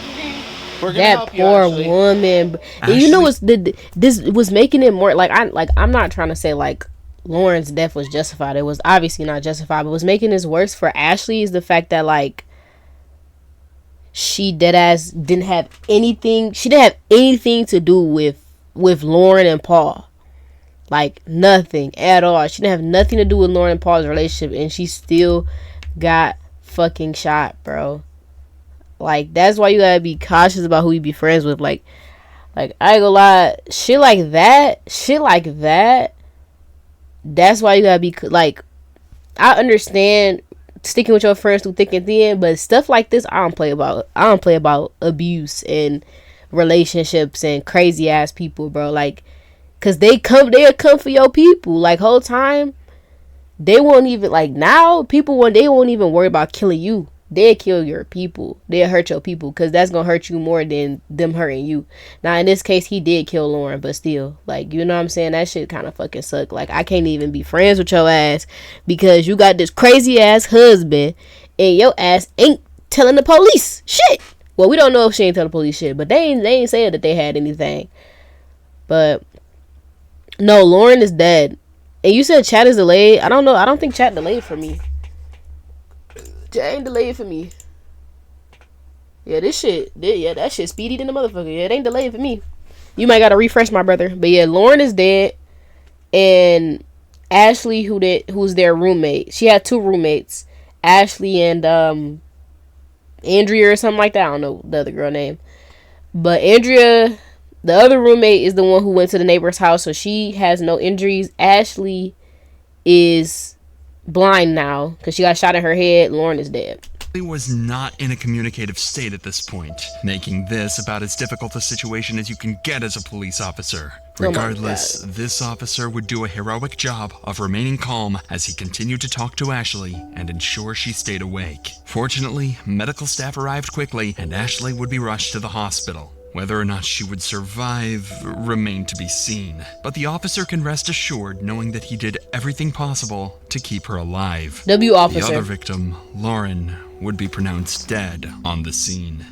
[SPEAKER 16] We're gonna
[SPEAKER 1] That
[SPEAKER 16] help you,
[SPEAKER 1] poor
[SPEAKER 16] Ashley.
[SPEAKER 1] woman. And you know what's this was making it more like I'm not trying to say like Lauren's death was justified. It was obviously not justified, but what's making this worse for Ashley is the fact that like she deadass didn't have anything. She didn't have anything to do with Lauren and Paul. Like nothing at all. She didn't have nothing to do with Lauren and Paul's relationship, and she still got fucking shot, bro. Like that's why you gotta be cautious about who you be friends with. Like I ain't gonna lie, shit like that. That's why you gotta be like. I understand sticking with your friends through thick and thin, but stuff like this, I don't play about abuse and relationships and crazy ass people, bro. Like, cause they'll come for your people. Like whole time, they won't even like now. They won't even worry about killing you. They'll kill your people. They'll hurt your people, cause that's gonna hurt you more than them hurting you. Now in this case, he did kill Lauren, but still, like, you know what I'm saying? That shit kind of fucking suck. Like I can't even be friends with your ass because you got this crazy ass husband and your ass ain't telling the police shit. Well, we don't know if she ain't telling the police shit, but they ain't saying that they had anything. But no, Lauren is dead. And you said chat is delayed. I don't know. I don't think chat delayed for me. Chat ain't delayed for me. Yeah, that shit speedy than the motherfucker. Yeah, it ain't delayed for me. You might gotta refresh, my brother. But yeah, Lauren is dead. And Ashley, who's their roommate. She had two roommates. Ashley and Andrea or something like that. I don't know the other girl name. But Andrea, the other roommate, is the one who went to the neighbor's house, so she has no injuries. Ashley is blind now because she got shot in her head. Lauren is dead.
[SPEAKER 3] He was not in a communicative state at this point, making this about as difficult a situation as you can get as a police officer. Regardless, this officer would do a heroic job of remaining calm as he continued to talk to Ashley and ensure she stayed awake. Fortunately, medical staff arrived quickly and Ashley would be rushed to the hospital. Whether or not she would survive remained to be seen, but the officer can rest assured knowing that he did everything possible to keep her alive.
[SPEAKER 1] W officer.
[SPEAKER 3] The other victim, Lauren, would be pronounced dead on the scene.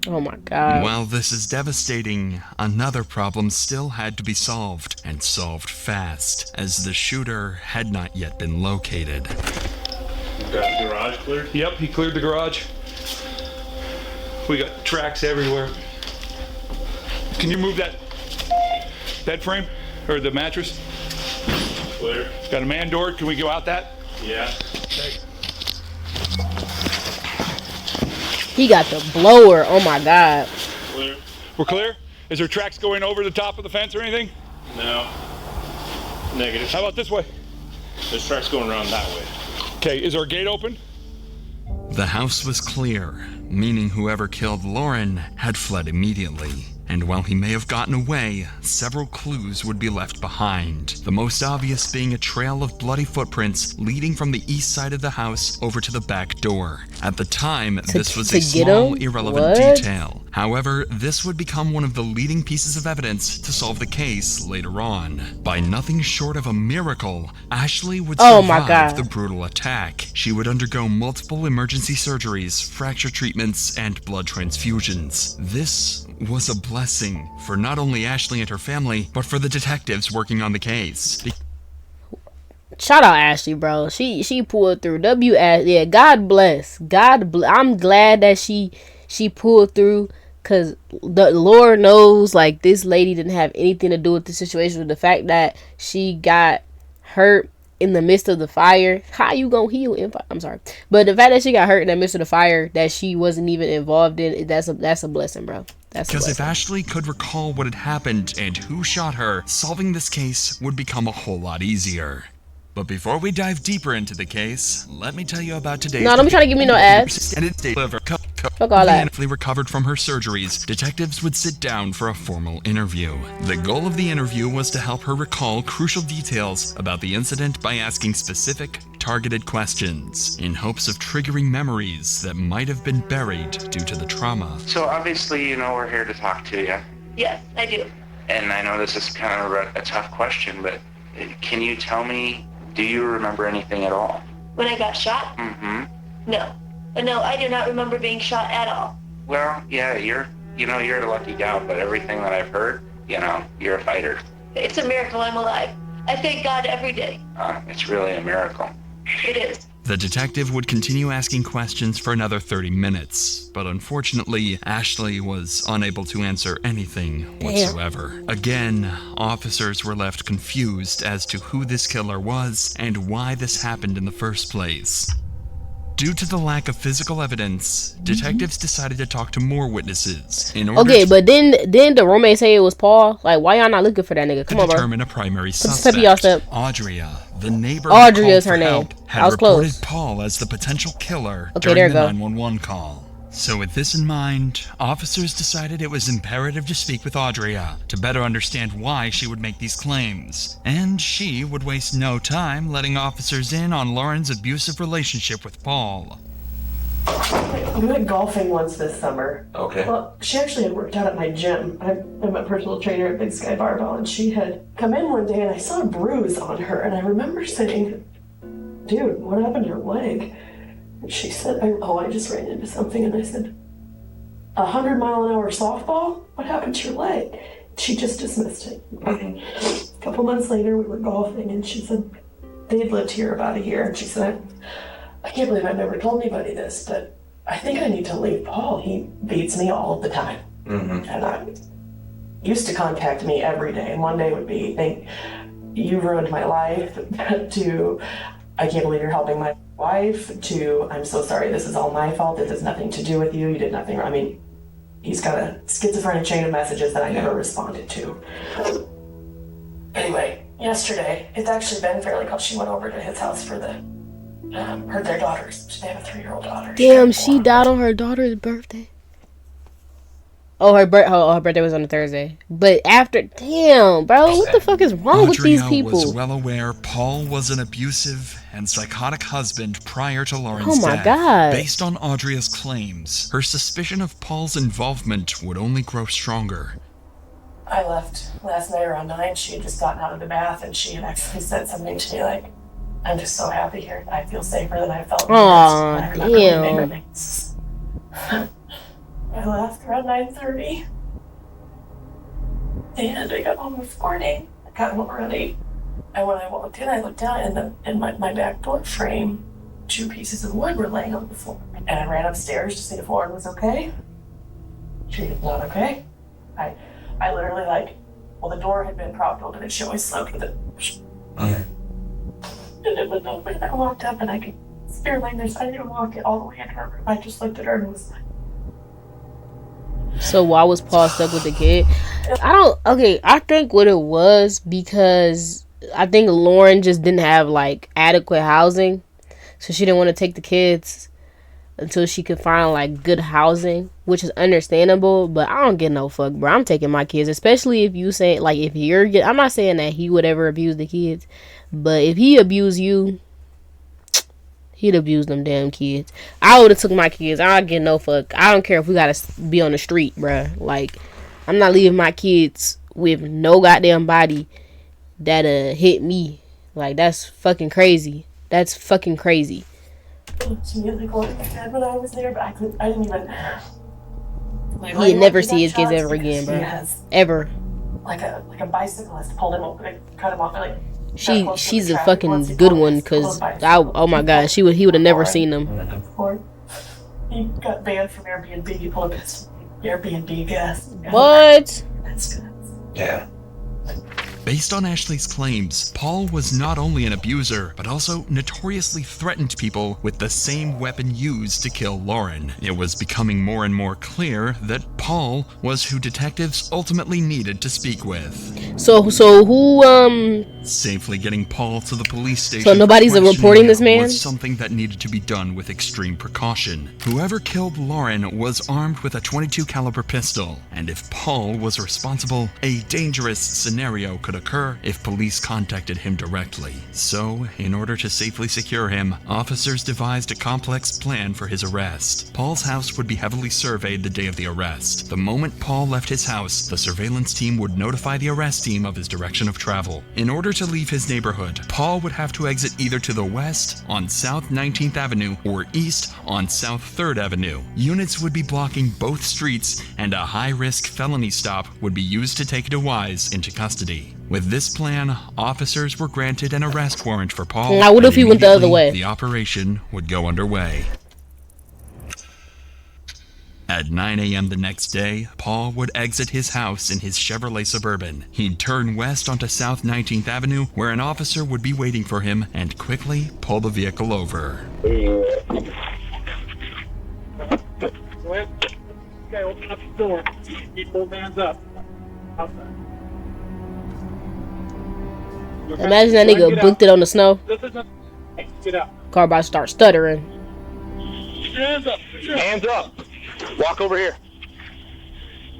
[SPEAKER 1] Oh my God.
[SPEAKER 3] While this is devastating, another problem still had to be solved, and solved fast, as the shooter had not yet been located.
[SPEAKER 17] You got the garage cleared? Yep, he cleared the garage. We got tracks everywhere. Can you move that bed frame or the mattress? Clear. Got a man door. Can we go out that? Yeah. Okay.
[SPEAKER 1] He got the blower. Oh my God.
[SPEAKER 17] Clear. We're clear? Is there tracks going over the top of the fence or anything? No. Negative. How about this way? There's tracks going around that way. Okay, is our gate open?
[SPEAKER 3] The house was clear, meaning whoever killed Lauren had fled immediately. And while he may have gotten away, several clues would be left behind. The most obvious being a trail of bloody footprints leading from the east side of the house over to the back door. At the time, this was a small, irrelevant detail. However, this would become one of the leading pieces of evidence to solve the case later on. By nothing short of a miracle, Ashley would survive the brutal attack. She would undergo multiple emergency surgeries, fracture treatments, and blood transfusions. This was a blessing for not only Ashley and her family, but for the detectives working on the case.
[SPEAKER 1] Shout out Ashley, bro. She pulled through. Yeah, God bless. I'm glad that she pulled through, because the Lord knows, like, this lady didn't have anything to do with the situation. With the fact that she got hurt in the midst of the fire, how you gonna heal in fire? I'm sorry, but the fact that she got hurt in the midst of the fire that she wasn't even involved in, that's a blessing, bro.
[SPEAKER 3] Because if Ashley could recall what had happened and who shot her, solving this case would become a whole lot easier. But before we dive deeper into the case, let me tell you about today's...
[SPEAKER 1] No, don't be trying to give me no ads. Fuck all that.
[SPEAKER 3] Recovered from her surgeries, detectives would sit down for a formal interview. The goal of the interview was to help her recall crucial details about the incident by asking specific, targeted questions, in hopes of triggering memories that might have been buried due to the trauma.
[SPEAKER 18] So obviously, you know, we're here to talk to you.
[SPEAKER 15] Yes, I do.
[SPEAKER 18] And I know this is kind of a tough question, but can you tell me, do you remember anything at all?
[SPEAKER 19] When I got shot?
[SPEAKER 18] Mm-hmm.
[SPEAKER 19] No. No, I do not remember being shot at all.
[SPEAKER 18] Well, yeah, you're a lucky gal, but everything that I've heard, you're a fighter.
[SPEAKER 19] It's a miracle I'm alive. I thank God every day.
[SPEAKER 18] It's really a miracle.
[SPEAKER 19] It is.
[SPEAKER 3] The detective would continue asking questions for another 30 minutes, but unfortunately, Ashley was unable to answer anything whatsoever. Again, officers were left confused as to who this killer was and why this happened in the first place. Due to the lack of physical evidence, detectives decided to talk to more witnesses in order
[SPEAKER 1] but then the roommate say it was Paul. Like, why y'all not looking for that nigga? Come on, bro.
[SPEAKER 3] Determine a primary
[SPEAKER 1] Step y'all
[SPEAKER 3] suspect.
[SPEAKER 1] step.
[SPEAKER 3] Audria, the neighbor
[SPEAKER 1] Audria's her
[SPEAKER 3] who called for
[SPEAKER 1] name.
[SPEAKER 3] help, had
[SPEAKER 1] I was
[SPEAKER 3] reported
[SPEAKER 1] close.
[SPEAKER 3] Paul as the potential killer
[SPEAKER 1] Okay, there
[SPEAKER 3] during
[SPEAKER 1] you
[SPEAKER 3] the
[SPEAKER 1] go.
[SPEAKER 3] 911 call. So with this in mind, officers decided it was imperative to speak with Audria to better understand why she would make these claims. And she would waste no time letting officers in on Lauren's abusive relationship with Paul.
[SPEAKER 20] We went golfing once this summer.
[SPEAKER 18] Okay.
[SPEAKER 20] Well, she actually had worked out at my gym. I'm a personal trainer at Big Sky Barbell, and she had come in one day and I saw a bruise on her, and I remember saying, dude, what happened to your leg? And she said, I just ran into something, and I said, 100-mile-an-hour softball? What happened to your leg? She just dismissed it. A couple months later, we were golfing, and she said, they had lived here about a year, and she said, I can't believe I've never told anybody this, but I think I need to leave Paul. He beats me all of the time.
[SPEAKER 18] Mm-hmm.
[SPEAKER 20] And I used to contact me every day, and one day would be, you ruined my life, to, I can't believe you're helping my wife, to, I'm so sorry, this is all my fault, this has nothing to do with you, you did nothing wrong. I mean, he's got a schizophrenic chain of messages that I never responded to. Anyway, yesterday, it's actually been fairly close. She went over to his house for their daughters. They have a 3-year-old daughter.
[SPEAKER 1] Damn, she died on her daughter's birthday. Oh, her birthday was on a Thursday. But after, damn, bro, what the fuck is wrong with these people?
[SPEAKER 3] Was well aware Paul was an abusive and psychotic husband prior to Lauren's death.
[SPEAKER 1] Oh my God.
[SPEAKER 3] Based on Audria's claims, her suspicion of Paul's involvement would only grow stronger.
[SPEAKER 20] I left last night around 9. She had just gotten out of the bath, and she had actually said something to me like, I'm just so happy here. I feel safer than I felt.
[SPEAKER 1] Aw, damn.
[SPEAKER 20] I left around 9:30, and I got home this morning. I got home around 8. And when I walked in, I looked down, and in my back door frame, 2 pieces of wood were laying on the floor. And I ran upstairs to see if Lauren was okay. She was not okay. I literally the door had been propped open, and she always slept with it. And it wouldn't open. I walked up, and I could see her laying there, so I didn't walk it all the way in her room. I just looked at her and was like,
[SPEAKER 1] so why was Paul stuck with the kid? I think what it was because I think Lauren just didn't have adequate housing, so she didn't want to take the kids until she could find good housing, which is understandable. But I don't get no fuck, bro. I'm taking my kids, especially if you say if you're I'm not saying that he would ever abuse the kids, but if he abused you, he'd abuse them damn kids. I would have took my kids. I don't get no fuck. I don't care if we gotta be on the street, bruh. I'm not leaving my kids with no goddamn body that hit me. That's fucking crazy. That's fucking crazy.
[SPEAKER 20] She immediately called my dad when I was there, but I didn't even.
[SPEAKER 1] He'd never see his kids ever again, bro. Ever.
[SPEAKER 20] Like a bicyclist pulled him over and cut him off.
[SPEAKER 1] She's a fucking good one, cause oh my god, he would have never seen them.
[SPEAKER 20] He got banned from Airbnb. He pulled up his Airbnb gas.
[SPEAKER 1] What?
[SPEAKER 18] Yeah.
[SPEAKER 3] Based on Ashley's claims, Paul was not only an abuser, but also notoriously threatened people with the same weapon used to kill Lauren. It was becoming more and more clear that Paul was who detectives ultimately needed to speak with.
[SPEAKER 1] So who
[SPEAKER 3] Safely getting Paul to the police station.
[SPEAKER 1] So nobody's reporting this man?
[SPEAKER 3] Was something that needed to be done with extreme precaution. Whoever killed Lauren was armed with a .22 caliber pistol, and if Paul was responsible, a dangerous scenario could could occur if police contacted him directly. So, in order to safely secure him, officers devised a complex plan for his arrest. Paul's house would be heavily surveyed the day of the arrest. The moment Paul left his house, the surveillance team would notify the arrest team of his direction of travel. In order to leave his neighborhood, Paul would have to exit either to the west on South 19th Avenue or east on South 3rd Avenue. Units would be blocking both streets, and a high-risk felony stop would be used to take DeWise into custody. With this plan, officers were granted an arrest warrant for Paul.
[SPEAKER 1] Now, what if he went the other way?
[SPEAKER 3] The operation would go underway. At 9 a.m. the next day, Paul would exit his house in his Chevrolet Suburban. He'd turn west onto South 19th Avenue, where an officer would be waiting for him, and quickly pull the vehicle over.
[SPEAKER 12] Okay, open up the door. Keep both hands up. Outside.
[SPEAKER 1] Imagine that nigga booked it on the snow.
[SPEAKER 12] Get out.
[SPEAKER 1] Car about to start stuttering.
[SPEAKER 12] Hands up.
[SPEAKER 14] Hands up. Walk over here.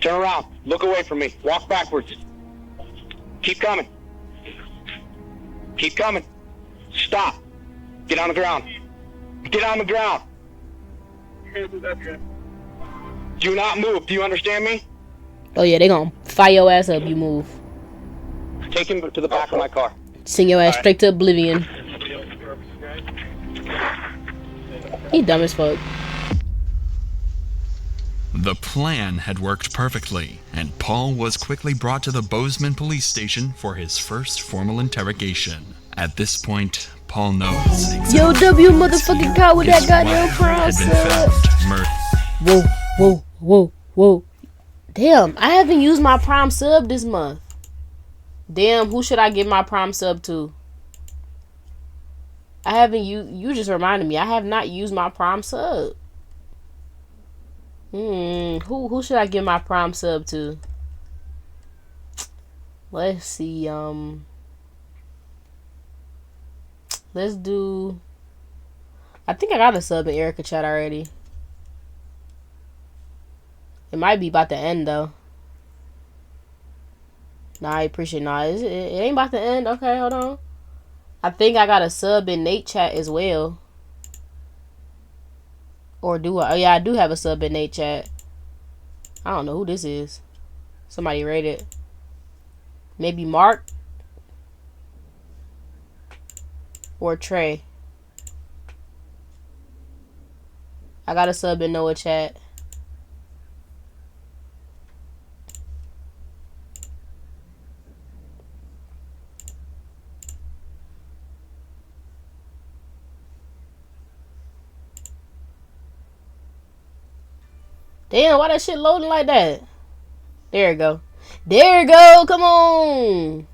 [SPEAKER 14] Turn around. Look away from me. Walk backwards. Keep coming. Keep coming. Stop. Get on the ground. Get on the ground. Do not move. Do you understand me?
[SPEAKER 1] Oh yeah, they gonna fire your ass up. You move.
[SPEAKER 14] Take him to the back of my car.
[SPEAKER 1] Send your ass straight to oblivion. He dumb as fuck.
[SPEAKER 3] The plan had worked perfectly, and Paul was quickly brought to the Bozeman police station for his first formal interrogation. At this point, Paul knows exactly
[SPEAKER 1] Yo, W motherfucking car with that goddamn cross. Whoa, whoa, whoa, whoa. Damn, I haven't used my Prime sub this month. Damn, who should I give my Prime sub to? I haven't you just reminded me. I have not used my Prime sub. Who should I give my Prime sub to? Let's see. Let's do. I think I got a sub in Erica chat already. It might be about to end though. Nah, I appreciate. Nah, it ain't about to end. Okay, hold on. I think I got a sub in Nate chat as well. Or do I? Oh yeah, I do have a sub in Nate chat. I don't know who this is. Somebody rate it. Maybe Mark or Trey. I got a sub in Noah chat. Damn, why that shit loading like that? There we go. There we go. Come on.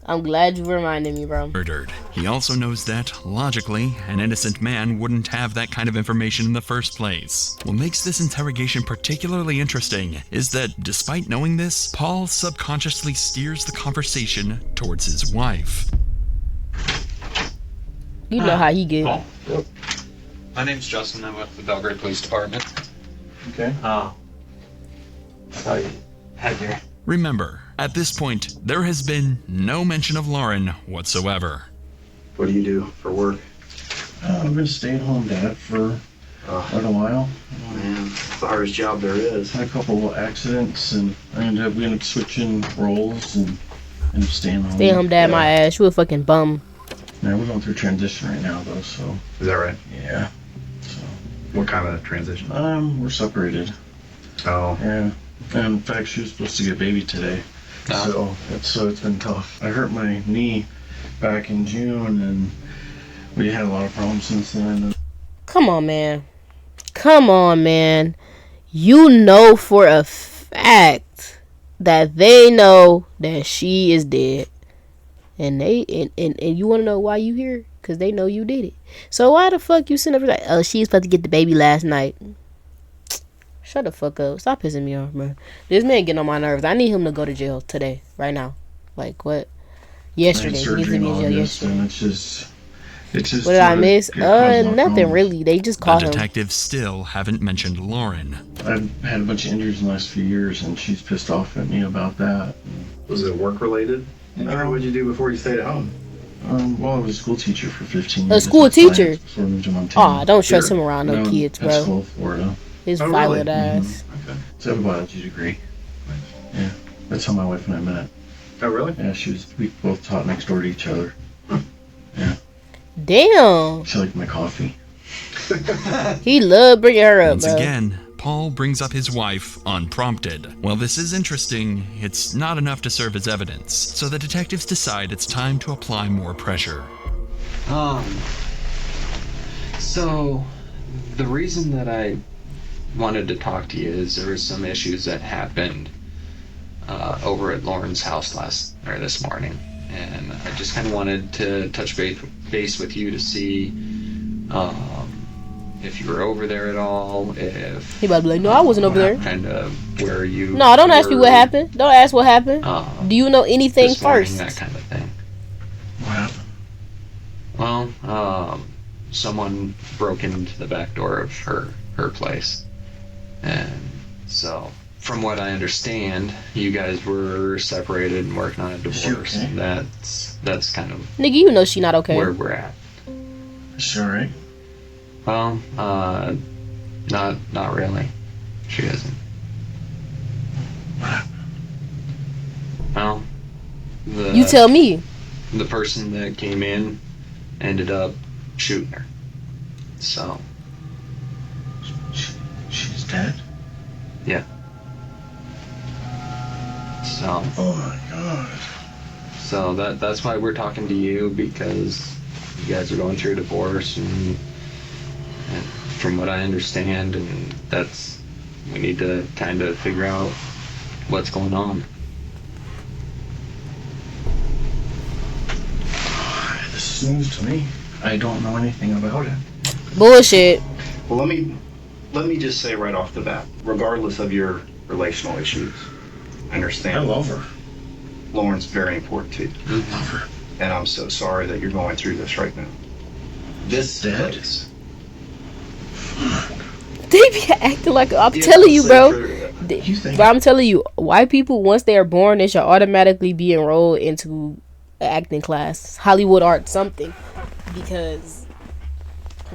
[SPEAKER 1] I'm glad you reminded me, bro.
[SPEAKER 3] Murdered. He also knows that, logically, an innocent man wouldn't have that kind of information in the first place. What makes this interrogation particularly interesting is that, despite knowing this, Paul subconsciously steers the conversation towards his wife.
[SPEAKER 1] You know how he get.
[SPEAKER 21] Oh. Yep. My name's Justin. I'm with the Belgrade Police Department.
[SPEAKER 4] Okay.
[SPEAKER 21] I thought you had your...
[SPEAKER 3] Remember, at this point, there has been no mention of Lauren whatsoever.
[SPEAKER 6] What do you do for work?
[SPEAKER 4] I've been a stay-at-home dad for quite a while.
[SPEAKER 6] Man, it's the hardest job there is.
[SPEAKER 4] Had a couple of accidents, and we ended up switching roles and ended up staying home.
[SPEAKER 1] Stay home dad my ass. You a fucking bum.
[SPEAKER 4] Yeah, we're going through transition right now, though, so...
[SPEAKER 6] Is that right?
[SPEAKER 4] Yeah. So...
[SPEAKER 6] What kind of transition?
[SPEAKER 4] We're separated.
[SPEAKER 6] Oh.
[SPEAKER 4] Yeah. And in fact, she was supposed to get a baby today.
[SPEAKER 21] Oh.
[SPEAKER 4] So it's been tough. I hurt my knee back in June, and we had a lot of problems since then.
[SPEAKER 1] Come on, man. Come on, man. You know for a fact that they know that she is dead. And you want to know why you here? Because they know you did it. So why the fuck you sitting up like, oh, she's supposed to get the baby last night? Shut the fuck up. Stop pissing me off, bro. This man getting on my nerves. I need him to go to jail today, right now. Like, what? Yesterday. He needs to be in jail yesterday.
[SPEAKER 4] And it's just, It's just
[SPEAKER 1] what did I miss? Nothing
[SPEAKER 4] problems.
[SPEAKER 1] really. They just caught
[SPEAKER 3] The
[SPEAKER 1] him.
[SPEAKER 3] detectives still haven't mentioned Lauren.
[SPEAKER 4] I've had a bunch of injuries in the last few years, and she's pissed off at me about that.
[SPEAKER 8] Was it work related? What did you do before you stayed at home?
[SPEAKER 4] Well, I was a school teacher for 15 years.
[SPEAKER 1] A school teacher?
[SPEAKER 4] Before I moved to Montana.
[SPEAKER 1] Aw, don't stress him around no kids,
[SPEAKER 4] At
[SPEAKER 1] bro.
[SPEAKER 4] school, Florida.
[SPEAKER 1] His violent ass.
[SPEAKER 4] Mm-hmm. Okay. So I have a biology degree. Yeah, that's how my wife and I met.
[SPEAKER 8] Oh, really?
[SPEAKER 4] Yeah, we both taught next door to each other. Yeah.
[SPEAKER 1] Damn.
[SPEAKER 4] She liked my coffee.
[SPEAKER 1] He loved bringing her up,
[SPEAKER 3] Once
[SPEAKER 1] bro.
[SPEAKER 3] again, Paul brings up his wife unprompted. While this is interesting, it's not enough to serve as evidence, so the detectives decide it's time to apply more pressure.
[SPEAKER 21] So, the reason that I wanted to talk to you is there were some issues that happened over at Lauren's house this morning, and I just kind of wanted to touch base with you to see if you were over there at all. If
[SPEAKER 1] he about to be like, no, I wasn't over there.
[SPEAKER 21] Kind of where you.
[SPEAKER 1] No, don't ask me what happened. Don't ask what happened. Do you know anything
[SPEAKER 21] this morning,
[SPEAKER 1] first?
[SPEAKER 21] that kind of thing.
[SPEAKER 4] What happened?
[SPEAKER 21] Well, someone broke into the back door of her place, and so from what I understand, you guys were separated and working on a divorce.
[SPEAKER 4] Okay?
[SPEAKER 21] That's kind of
[SPEAKER 1] Nigga, you know she not okay.
[SPEAKER 21] where we're at.
[SPEAKER 4] Is she alright?
[SPEAKER 21] Well, not really. She isn't. Well,
[SPEAKER 1] You tell me.
[SPEAKER 21] The person that came in ended up shooting her. So.
[SPEAKER 4] She's dead?
[SPEAKER 21] Yeah. So.
[SPEAKER 4] Oh my god.
[SPEAKER 21] So that's why we're talking to you, because you guys are going through a divorce, and from what I understand, and we need to kind of figure out what's going on.
[SPEAKER 4] This is news to me. I don't know anything about it.
[SPEAKER 1] Bullshit.
[SPEAKER 8] Well, let me just say right off the bat, regardless of your relational issues, I understand.
[SPEAKER 4] I love her.
[SPEAKER 8] Lauren's very important to you.
[SPEAKER 4] I love her.
[SPEAKER 8] And I'm so sorry that you're going through this right now. This place.
[SPEAKER 1] They be acting like I'm telling you, bro. But I'm telling you, white people, once they are born, they should automatically be enrolled into an acting class, Hollywood art, something, because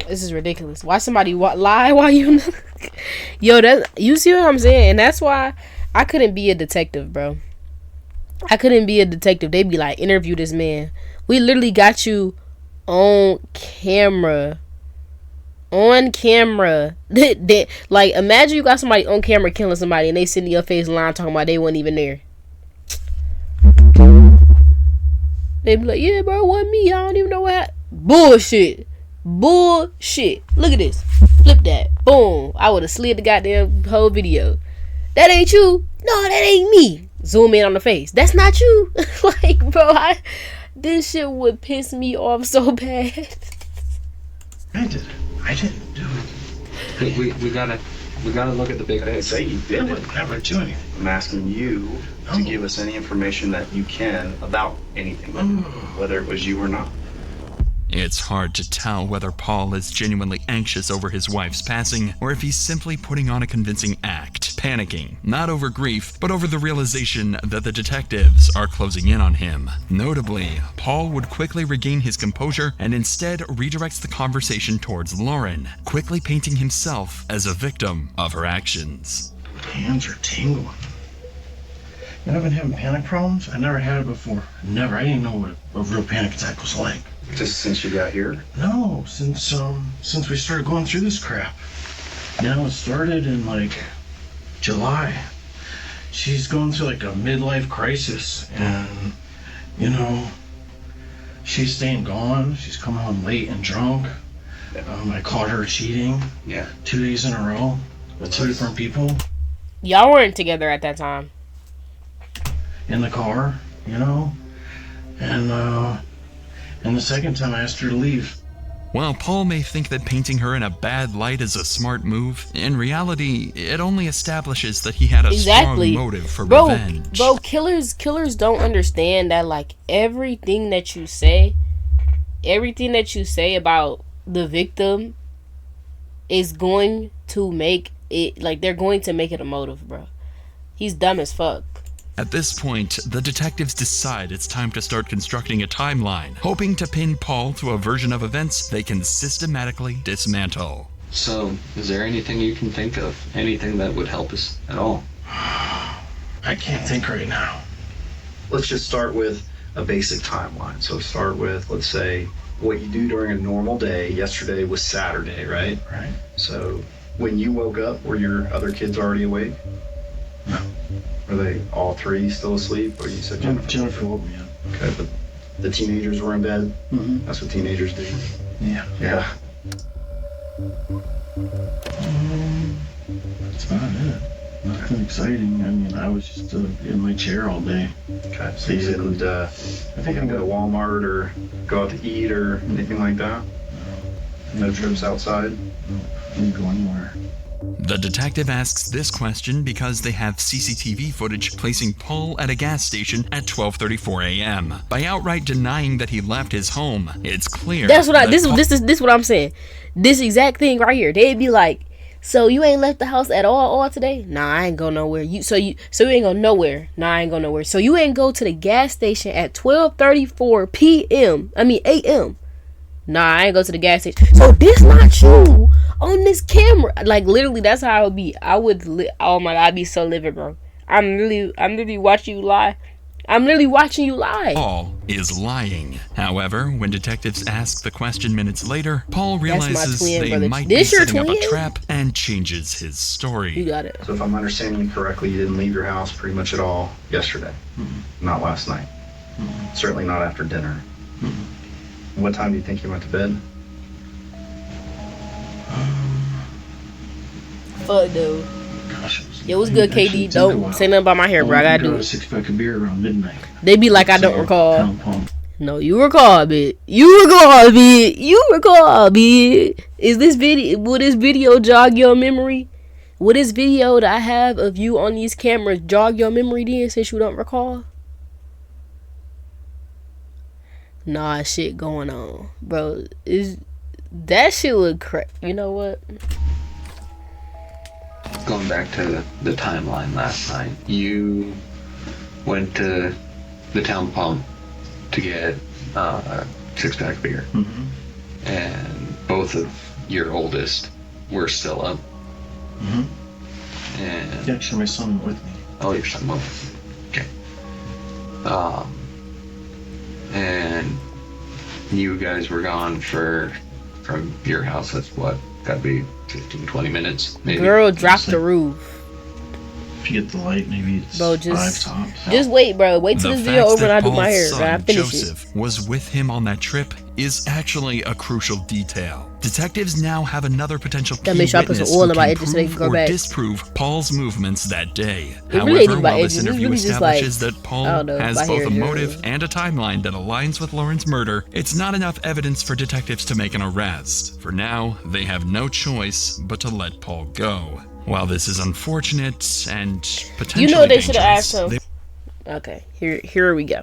[SPEAKER 1] this is ridiculous. Why somebody lie while you yo, that you see what I'm saying? And that's why I couldn't be a detective, bro. I couldn't be a detective. They'd be like, interview this man. We literally got you on camera. On camera. Like, imagine you got somebody on camera killing somebody and they sit in your face line talking about they weren't even there. They'd be like, yeah, bro, it wasn't me. I don't even know what happened. Bullshit. Bullshit. Look at this. Flip that. Boom. I would have slid the goddamn whole video. That ain't you. No, that ain't me. Zoom in on the face. That's not you. Like, bro, this shit would piss me off so bad.
[SPEAKER 4] I didn't do it.
[SPEAKER 21] We gotta look at the big picture.
[SPEAKER 8] Say you did it.
[SPEAKER 4] Never do anything.
[SPEAKER 8] I'm asking you to give us any information that you can about anything, whether it was you or not.
[SPEAKER 3] It's hard to tell whether Paul is genuinely anxious over his wife's passing, or if he's simply putting on a convincing act, panicking, not over grief, but over the realization that the detectives are closing in on him. Notably, Paul would quickly regain his composure and instead redirects the conversation towards Lauren, quickly painting himself as a victim of her actions.
[SPEAKER 4] Hands are tingling. You know, I've been having panic problems. I never had it before. Never. I didn't know what a real panic attack was like.
[SPEAKER 8] Just since you got here?
[SPEAKER 4] No, since we started going through this crap. You know, it started in like July. She's going through like a midlife crisis, and you know, she's staying gone. She's coming home late and drunk. I caught her cheating.
[SPEAKER 8] Yeah.
[SPEAKER 4] 2 days in a row with two different people.
[SPEAKER 1] Y'all weren't together at that time.
[SPEAKER 4] In the car, you know, and the second time I asked her to leave.
[SPEAKER 3] While Paul may think that painting her in a bad light is a smart move, in reality, it only establishes that he had a strong motive for revenge.
[SPEAKER 1] Bro, killers don't understand that, like, everything that you say everything that you say about the victim is going to make it, like, they're going to make it a motive, bro. He's dumb as fuck.
[SPEAKER 3] At this point, the detectives decide it's time to start constructing a timeline, hoping to pin Paul to a version of events they can systematically dismantle.
[SPEAKER 21] So, is there anything you can think of? Anything that would help us at all?
[SPEAKER 4] I can't think right now.
[SPEAKER 8] Let's just start with a basic timeline. So start with, let's say, what you do during a normal day. Yesterday was Saturday, right?
[SPEAKER 4] Right.
[SPEAKER 8] So when you woke up, were your other kids already awake?
[SPEAKER 4] No.
[SPEAKER 8] Were they all three still asleep? Or you said Jennifer?
[SPEAKER 4] Jennifer woke me up.
[SPEAKER 8] Okay, but the teenagers were in bed?
[SPEAKER 4] Mm-hmm.
[SPEAKER 8] That's what teenagers do?
[SPEAKER 4] Yeah.
[SPEAKER 8] Yeah.
[SPEAKER 4] That's about it. Nothing exciting. I mean, I was just in my chair all day.
[SPEAKER 8] Okay, so you didn't I think go to Walmart or go out to eat or anything like that? No trips outside?
[SPEAKER 4] No, didn't go anywhere.
[SPEAKER 3] The detective asks this question because they have CCTV footage placing Paul at a gas station at 12:34 a.m. By outright denying that he left his home, it's clear.
[SPEAKER 1] That's what this is what I'm saying. This exact thing right here. They'd be like, so you ain't left the house at all today? Nah, I ain't go nowhere. So you ain't go nowhere? Nah, I ain't go nowhere. So you ain't go to the gas station at 12:34 p.m. I mean a.m. Nah, I ain't go to the gas station. So this not you on this camera. Like, literally, that's how I would be. Oh my God, I'd be so livid, bro. I'm literally watching you lie. I'm literally watching you lie.
[SPEAKER 3] Paul is lying. However, when detectives ask the question minutes later, Paul realizes they might be setting up a trap and changes his story.
[SPEAKER 1] You got it.
[SPEAKER 8] So if I'm understanding you correctly, you didn't leave your house pretty much at all yesterday? Mm-hmm. Not last night? Mm-hmm. Certainly not after dinner? Mm-hmm. What time do you think you went to bed?
[SPEAKER 1] Fuck, dude.
[SPEAKER 4] Gosh,
[SPEAKER 1] it was good, KD. Don't say nothing about my hair, bro. I gotta do it.
[SPEAKER 4] A 6-pack of beer around midnight.
[SPEAKER 1] They be like, I don't recall. No, you recall, bitch. You recall, bitch. Is this video? Will this video jog your memory? Will this video that I have of you on these cameras jog your memory then, since you don't recall? Nah, shit going on, bro. That shit look crazy. You know what?
[SPEAKER 21] Going back to the timeline last night, you went to the town pump to get a 6-pack beer. Mm-hmm. And both of your oldest were still up. Mm-hmm. And
[SPEAKER 4] yeah, actually, my son went with me.
[SPEAKER 21] Oh, your son went with you. Okay. And you guys were gone from your house. That's what, gotta be 15-20 minutes maybe.
[SPEAKER 1] Girl, drop the roof.
[SPEAKER 4] If you get the light, maybe it's
[SPEAKER 1] bro,
[SPEAKER 4] 5 tops.
[SPEAKER 1] Just wait, bro. Wait till this video over and I do my hair. I finish
[SPEAKER 3] Joseph was with him on that trip is actually a crucial detail. Detectives now have another potential key witness who can prove or disprove Paul's movements that day. However, while this interview establishes that Paul has both a motive and a timeline that aligns with Lauren's murder, it's not enough evidence for detectives to make an arrest. For now, they have no choice but to let Paul go. While this is unfortunate and potentially
[SPEAKER 1] you know they should have asked him. Okay, here we go.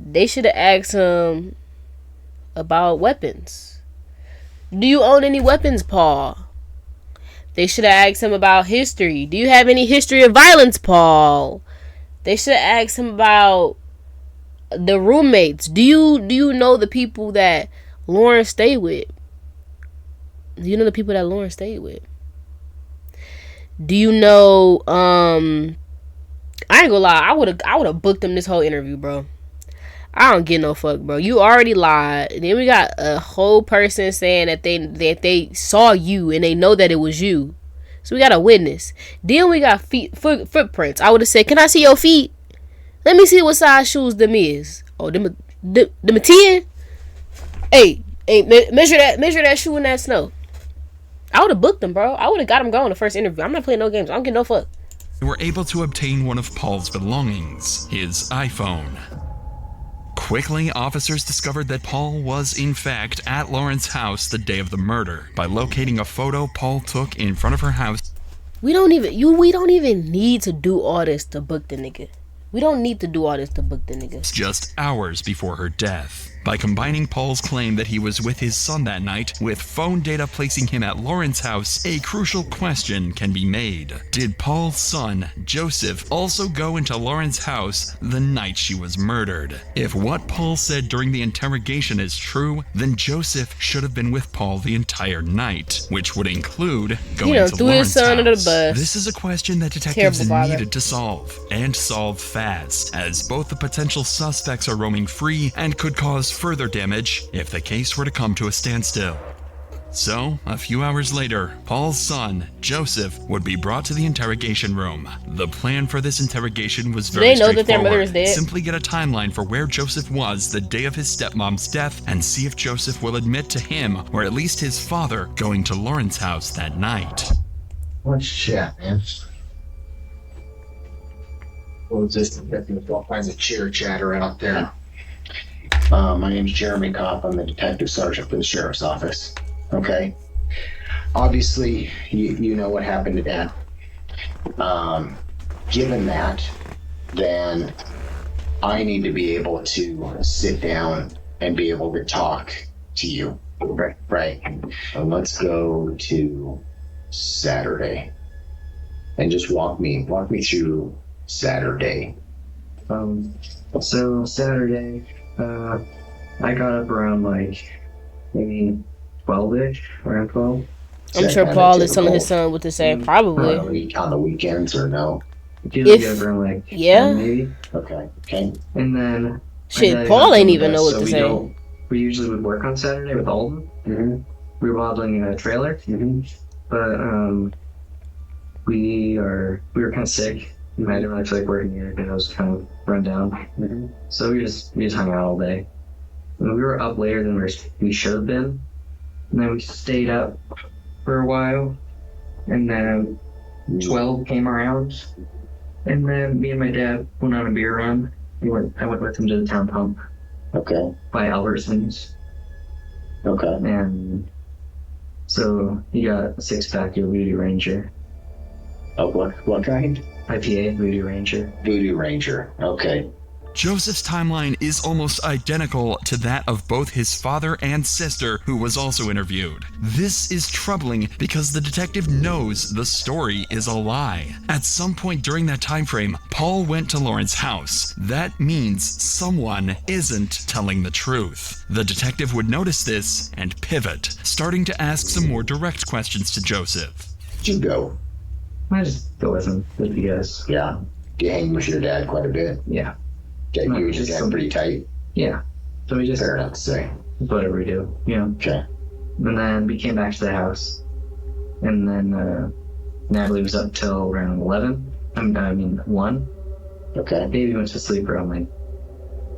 [SPEAKER 1] They should have asked him about weapons. Do you own any weapons, Paul? They should have asked him about history. Do you have any history of violence, Paul? They should have asked him about the roommates. Do you know the people that Lauren stayed with? Do you know the people that Lauren stayed with? Do you know I ain't gonna lie, I would have booked him this whole interview, bro. I don't get no fuck, bro. You already lied. And then we got a whole person saying that they saw you and they know that it was you. So we got a witness. Then we got footprints. I would have said, "Can I see your feet? Let me see what size shoes them is." Oh, them a 10? Hey, measure that shoe in that snow. I would have booked them, bro. I would have got him going the first interview. I'm not playing no games. I don't get no fuck.
[SPEAKER 3] They were able to obtain one of Paul's belongings, his iPhone. Quickly, officers discovered that Paul was, in fact, at Lauren's house the day of the murder by locating a photo Paul took in front of her house.
[SPEAKER 1] We don't even need to do all this to book the nigga. We don't need to do all this to book the nigga.
[SPEAKER 3] Just hours before her death. By combining Paul's claim that he was with his son that night with phone data placing him at Lauren's house, a crucial question can be made. Did Paul's son, Joseph, also go into Lauren's house the night she was murdered? If what Paul said during the interrogation is true, then Joseph should have been with Paul the entire night, which would include going to
[SPEAKER 1] threw his
[SPEAKER 3] Lauren's
[SPEAKER 1] son
[SPEAKER 3] house.
[SPEAKER 1] under the bus.
[SPEAKER 3] This is a question that detectives
[SPEAKER 1] Terrible father.
[SPEAKER 3] needed to solve, and solve fast, as both the potential suspects are roaming free and could cause further damage if the case were to come to a standstill. So, a few hours later, Paul's son, Joseph, would be brought to the interrogation room. The plan for this interrogation was very
[SPEAKER 1] Do they know that their mother
[SPEAKER 3] straightforward.
[SPEAKER 1] is dead?
[SPEAKER 3] Simply get a timeline for where Joseph was the day of his stepmom's death and see if Joseph will admit to him, or at least his father, going to Lauren's house that night.
[SPEAKER 8] Let's chat, man. What was this? There's all kinds of chitter chatter out there. My name's Jeremy Kopp. I'm the detective sergeant for the sheriff's office. Okay. Obviously, you know what happened to Dad. Given that, then I need to be able to sit down and be able to talk to you. Right. Let's go to Saturday and just walk me through Saturday.
[SPEAKER 21] So Saturday, I got up around like maybe 12-ish, around 12.
[SPEAKER 1] I'm sure Paul is telling his son what to say. Probably.
[SPEAKER 8] On the weekends or no?
[SPEAKER 21] Usually get up around like 10 maybe.
[SPEAKER 8] Okay.
[SPEAKER 21] And then
[SPEAKER 1] shit, Paul ain't even know what to say.
[SPEAKER 21] We usually would work on Saturday with Alden.
[SPEAKER 8] Mm-hmm.
[SPEAKER 21] We were modeling a trailer, but we were kind of sick. I didn't really feel like working here because I was kind of run down. So we just hung out all day. And we were up later than we should have been. And then we stayed up for a while. And then 12 came around. And then me and my dad went on a beer run. I went with him to the town pump.
[SPEAKER 8] Okay.
[SPEAKER 21] By Albertsons.
[SPEAKER 8] Okay.
[SPEAKER 21] And so he got a 6-pack of Voodoo Ranger.
[SPEAKER 8] Of what kind?
[SPEAKER 21] IPA, Voodoo Ranger.
[SPEAKER 8] Voodoo Ranger. Okay.
[SPEAKER 3] Joseph's timeline is almost identical to that of both his father and sister, who was also interviewed. This is troubling because the detective knows the story is a lie. At some point during that time frame, Paul went to Lauren's house. That means someone isn't telling the truth. The detective would notice this and pivot, starting to ask some more direct questions to Joseph.
[SPEAKER 8] Did you go?
[SPEAKER 21] I just go with him, with you guys.
[SPEAKER 8] Yeah. Do you hang with your dad quite a bit?
[SPEAKER 21] Yeah.
[SPEAKER 8] You and your dad pretty tight?
[SPEAKER 21] Yeah. So we just...
[SPEAKER 8] Fair enough to say.
[SPEAKER 21] Whatever we do,
[SPEAKER 8] Okay.
[SPEAKER 21] And then we came back to the house. And then Natalie was up till around 11. 1.
[SPEAKER 8] Okay.
[SPEAKER 21] Baby went to sleep around like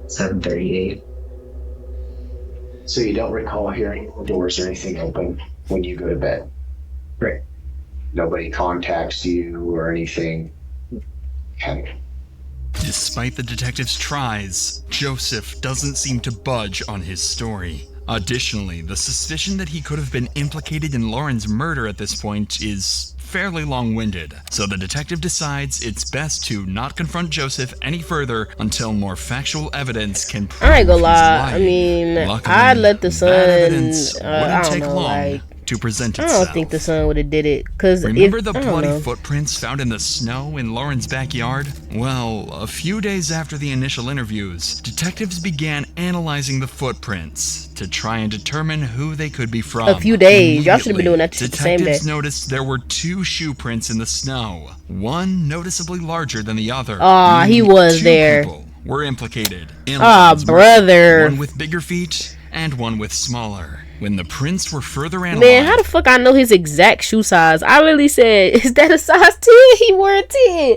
[SPEAKER 21] 7:38.
[SPEAKER 8] So you don't recall hearing doors or anything open when you go to bed?
[SPEAKER 21] Right.
[SPEAKER 3] Nobody contacts you or anything. Okay. Despite the detective's tries, Joseph doesn't seem to budge on his story. Additionally, the suspicion that he could have been implicated in Lauren's murder at this point is fairly long-winded, so the detective decides it's best to not confront Joseph any further until more factual evidence can prove
[SPEAKER 1] I ain't gonna lie.
[SPEAKER 3] he's lying.
[SPEAKER 1] I mean,
[SPEAKER 3] Luckily,
[SPEAKER 1] I'd let the son.
[SPEAKER 3] that evidence wouldn't
[SPEAKER 1] I don't
[SPEAKER 3] take
[SPEAKER 1] know,
[SPEAKER 3] long
[SPEAKER 1] like.
[SPEAKER 3] to present
[SPEAKER 1] I
[SPEAKER 3] itself.
[SPEAKER 1] don't think the son would have did it, cause
[SPEAKER 3] Remember
[SPEAKER 1] if,
[SPEAKER 3] the
[SPEAKER 1] I don't
[SPEAKER 3] bloody
[SPEAKER 1] know.
[SPEAKER 3] footprints found in the snow in Lauren's backyard? Well, a few days after the initial interviews, detectives began analyzing the footprints to try and determine who they could be from.
[SPEAKER 1] A few days. Y'all should have been doing that shit the same day.
[SPEAKER 3] Detectives noticed there were 2 shoe prints in the snow, one noticeably larger than the other.
[SPEAKER 1] Aw, he
[SPEAKER 3] meaning
[SPEAKER 1] was
[SPEAKER 3] 2
[SPEAKER 1] there.
[SPEAKER 3] people were implicated in
[SPEAKER 1] Aw,
[SPEAKER 3] Lauren's murder.
[SPEAKER 1] brother.
[SPEAKER 3] One with bigger feet and one with smaller. When the prints were further analyzed,
[SPEAKER 1] Man, how the fuck I know his exact shoe size? I really said, is that a size 10? He wore a 10.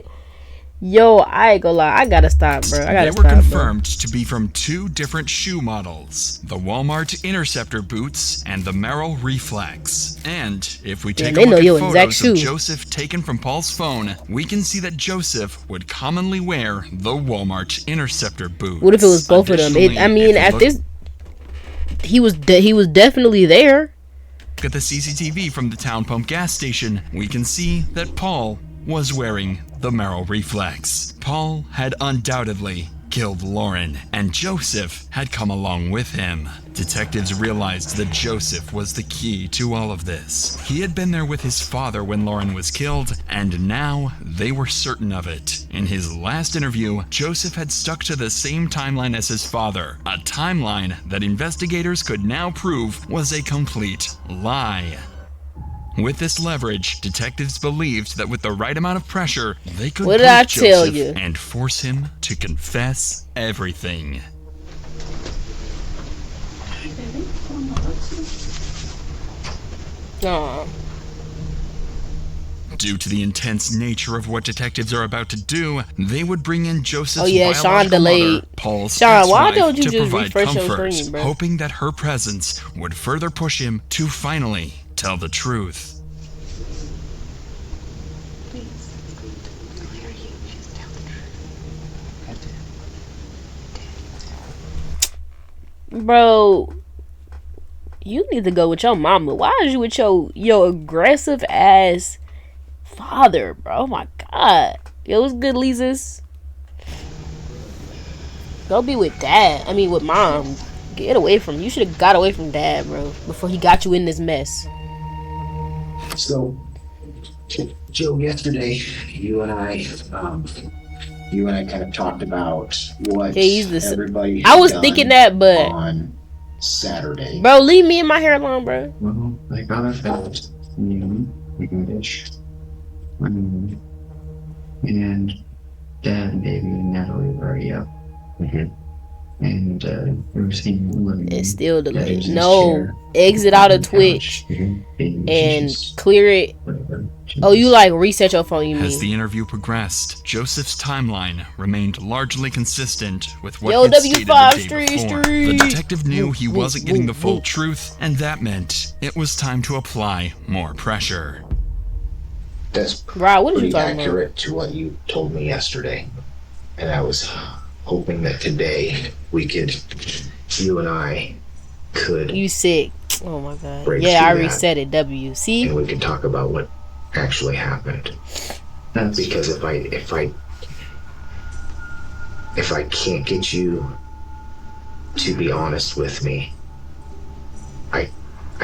[SPEAKER 1] Yo, I ain't gonna lie. I gotta stop, bro. I gotta
[SPEAKER 3] they
[SPEAKER 1] stop,
[SPEAKER 3] were
[SPEAKER 1] bro.
[SPEAKER 3] confirmed to be from 2 different shoe models, the Walmart Interceptor boots and the Merrill Reflex. And if we take
[SPEAKER 1] they
[SPEAKER 3] a
[SPEAKER 1] know
[SPEAKER 3] look
[SPEAKER 1] your
[SPEAKER 3] at
[SPEAKER 1] exact
[SPEAKER 3] photos of
[SPEAKER 1] shoe.
[SPEAKER 3] Joseph taken from Paul's phone, we can see that Joseph would commonly wear the Walmart Interceptor boots.
[SPEAKER 1] What if it was both of them? I mean, at this, he was definitely there.
[SPEAKER 3] Look at the CCTV from the Town Pump gas station, we can see that Paul was wearing the Merrill reflex. Paul had undoubtedly killed Lauren, and Joseph had come along with him. Detectives realized that Joseph was the key to all of this. He had been there with his father when Lauren was killed, and now they were certain of it. In his last interview, Joseph had stuck to the same timeline as his father, a timeline that investigators could now prove was a complete lie. With this leverage, detectives believed that with the right amount of pressure, they could
[SPEAKER 1] what did I
[SPEAKER 3] prove
[SPEAKER 1] tell
[SPEAKER 3] Joseph
[SPEAKER 1] you?
[SPEAKER 3] and force him to confess everything.
[SPEAKER 1] Aww.
[SPEAKER 3] Due to the intense nature of what detectives are about to do, they would bring in Joseph's
[SPEAKER 1] Oh yeah, Sean
[SPEAKER 3] biological
[SPEAKER 1] delayed.
[SPEAKER 3] mother, Paul's
[SPEAKER 1] Sean, why
[SPEAKER 3] ex-wife,
[SPEAKER 1] don't you
[SPEAKER 3] to
[SPEAKER 1] just
[SPEAKER 3] provide
[SPEAKER 1] refresh your
[SPEAKER 3] comfort,
[SPEAKER 1] screen, bro?
[SPEAKER 3] hoping that her presence would further push him to finally tell the truth.
[SPEAKER 1] Bro, you need to go with your mama. Why is you with your aggressive ass father, bro? Oh my god. Yo, what's good, Lisa's? Go be with dad. I mean, with mom. Get away from. You should have got away from dad, bro, before he got you in this mess.
[SPEAKER 8] So, Joe, yesterday you and I kind of talked about what everybody.
[SPEAKER 1] I was thinking that, but
[SPEAKER 8] on Saturday,
[SPEAKER 1] bro, leave me and my hair alone, bro.
[SPEAKER 8] well, I got a fact. We can dish. And Dad, baby, and Natalie were already up. And we were seeing living.
[SPEAKER 1] It's still delayed.
[SPEAKER 8] Daddy's in his
[SPEAKER 1] No,
[SPEAKER 8] chair.
[SPEAKER 1] exit out of Twitch and clear it. Oh, you like reset your phone, you
[SPEAKER 3] As
[SPEAKER 1] mean?
[SPEAKER 3] the interview progressed, Joseph's timeline remained largely consistent with what
[SPEAKER 1] Yo,
[SPEAKER 3] he'd stated the
[SPEAKER 1] W5
[SPEAKER 3] day before.
[SPEAKER 1] Street.
[SPEAKER 3] The detective knew he wasn't getting the full truth, and that meant it was time to apply more pressure.
[SPEAKER 8] That's
[SPEAKER 1] Right, what are you
[SPEAKER 8] pretty
[SPEAKER 1] talking about?
[SPEAKER 8] accurate to what you told me yesterday. And I was hoping that today you and I could.
[SPEAKER 1] You sick. Oh my god.
[SPEAKER 8] break
[SPEAKER 1] Yeah, I
[SPEAKER 8] through that,
[SPEAKER 1] reset it. W. See?
[SPEAKER 8] and we can talk about what actually happened. Because if I can't get you to be honest with me, I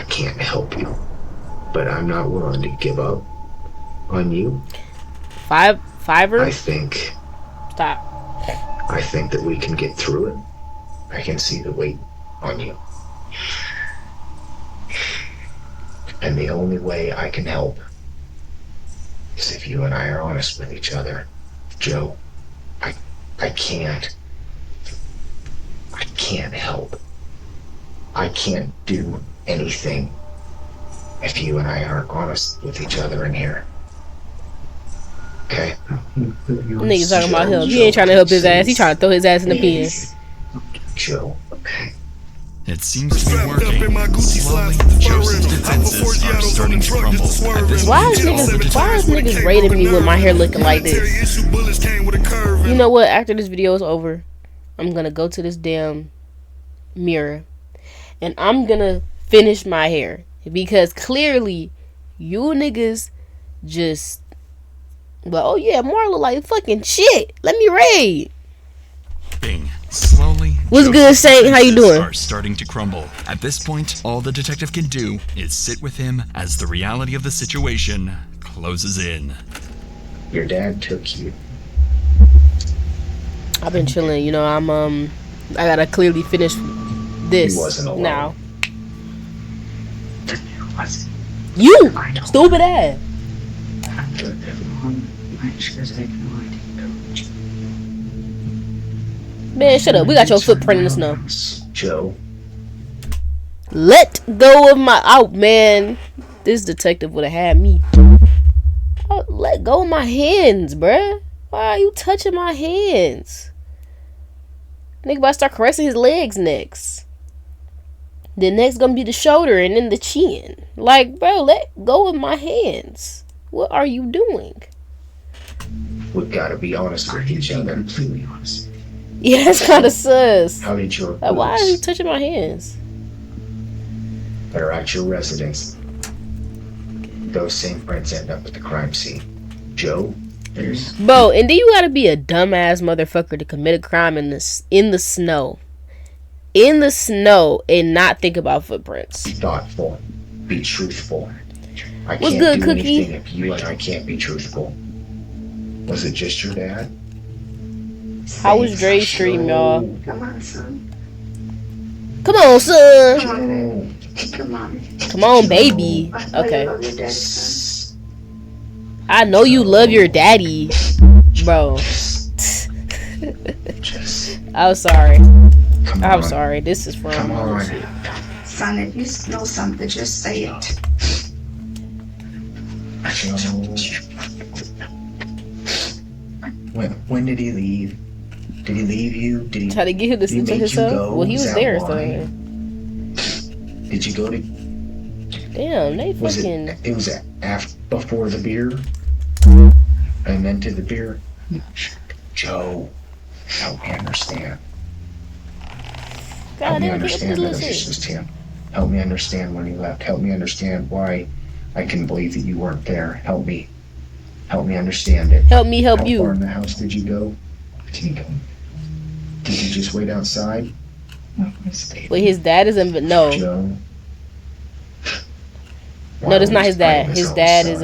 [SPEAKER 8] can't help you. But I'm not willing to give up on you.
[SPEAKER 1] Fiverr?
[SPEAKER 8] I think that we can get through it. I can see the weight on you. And the only way I can help is if you and I are honest with each other. Joe, I can't help. I can't do anything if you and I aren't honest with each other in here. Okay?
[SPEAKER 1] Nigga talking about him. He ain't trying to help his ass. He trying to throw his ass in the pen.
[SPEAKER 8] Joe.
[SPEAKER 3] It seems to be working. Slowly, Joseph's defenses are starting to crumble. At this
[SPEAKER 1] Why
[SPEAKER 3] point,
[SPEAKER 1] is
[SPEAKER 3] all the
[SPEAKER 1] niggas rating me with my hair looking like this? You know what? After this video is over, I'm gonna go to this damn mirror and I'm gonna finish my hair, because clearly you niggas just, well, oh yeah, Marla look like fucking shit. Let me raid.
[SPEAKER 3] Slowly,
[SPEAKER 1] What's good, Saint? How you doing?
[SPEAKER 3] Are starting to crumble. At this point, all the detective can do is sit with him as the reality of the situation closes in.
[SPEAKER 8] Your dad took you.
[SPEAKER 1] I've been chilling, you know. I gotta clearly finish this
[SPEAKER 8] He wasn't alone.
[SPEAKER 1] now. You stupid ass. Man, shut up. We got your footprint in the snow.
[SPEAKER 8] Joe.
[SPEAKER 1] Let go of my... Oh, man. This detective would have had me. Oh, let go of my hands, bruh. Why are you touching my hands? Nigga about to start caressing his legs next. The next gonna be the shoulder and then the chin. Like, bro, let go of my hands. What are you doing?
[SPEAKER 8] We've got to be honest with each other. Completely honest.
[SPEAKER 1] Yeah, that's kind of sus.
[SPEAKER 8] How did your
[SPEAKER 1] Like, why are
[SPEAKER 8] boots
[SPEAKER 1] you touching my hands?
[SPEAKER 8] that are at your residence, those same prints end up at the crime scene? Joe, there's...
[SPEAKER 1] Bro, and then you gotta be a dumbass motherfucker to commit a crime in the snow. In the snow and not think about footprints.
[SPEAKER 8] Be thoughtful. Be truthful. I
[SPEAKER 1] What's
[SPEAKER 8] can't
[SPEAKER 1] good,
[SPEAKER 8] do
[SPEAKER 1] Cookie?
[SPEAKER 8] anything if you and I can't be truthful. Was it just your dad?
[SPEAKER 1] How was Dre's stream, y'all?
[SPEAKER 10] Come on, son.
[SPEAKER 1] Come on, son.
[SPEAKER 10] Come on. Come on.
[SPEAKER 1] Come on, baby. Okay.
[SPEAKER 10] I love your dad.
[SPEAKER 1] I know you love your daddy, bro. I'm sorry. I'm sorry. This is from.
[SPEAKER 8] Come on.
[SPEAKER 10] Son, if you know something, just say it.
[SPEAKER 8] When did he leave? Did he leave you? Did he
[SPEAKER 1] try to get him to
[SPEAKER 8] did he
[SPEAKER 1] snitch on
[SPEAKER 8] make you
[SPEAKER 1] himself?
[SPEAKER 8] go?
[SPEAKER 1] Well, he
[SPEAKER 8] Is
[SPEAKER 1] was
[SPEAKER 8] that
[SPEAKER 1] there,
[SPEAKER 8] why?
[SPEAKER 1] so.
[SPEAKER 8] Did you go to?
[SPEAKER 1] Damn, they
[SPEAKER 8] Was
[SPEAKER 1] fucking.
[SPEAKER 8] it was before the beer, and then to the beer. Joe, help me understand. Help me understand that it was just him. Help me understand when he left. Help me understand why I can believe that you weren't there. Help me. Help me understand it.
[SPEAKER 1] Help me help
[SPEAKER 8] How
[SPEAKER 1] you.
[SPEAKER 8] far in the house did you go? Did you just wait outside?
[SPEAKER 1] Wait, his dad isn't. No.
[SPEAKER 8] Joe.
[SPEAKER 1] No, that's not his dad.
[SPEAKER 8] Why
[SPEAKER 1] His
[SPEAKER 8] would
[SPEAKER 1] dad
[SPEAKER 8] he
[SPEAKER 1] is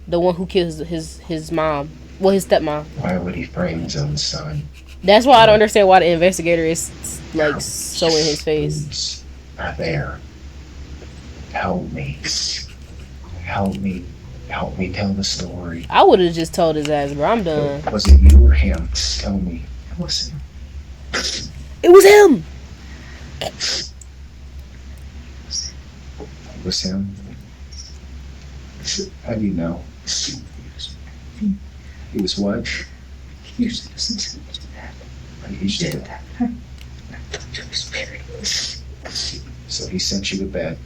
[SPEAKER 1] the one who killed his mom. Well, his stepmom.
[SPEAKER 8] Why would he frame his own son?
[SPEAKER 1] That's why I don't understand why the investigator is like so in his face.
[SPEAKER 8] Are there. Help me. Help me. Help me tell the story.
[SPEAKER 1] I would have just told his ass, bro. I'm done.
[SPEAKER 8] Was it you or him? Tell me. It was him.
[SPEAKER 1] It was him.
[SPEAKER 8] It was him. How do you know? He was what?
[SPEAKER 10] He usually doesn't tell me that.
[SPEAKER 8] He did that. So he sent you to bed.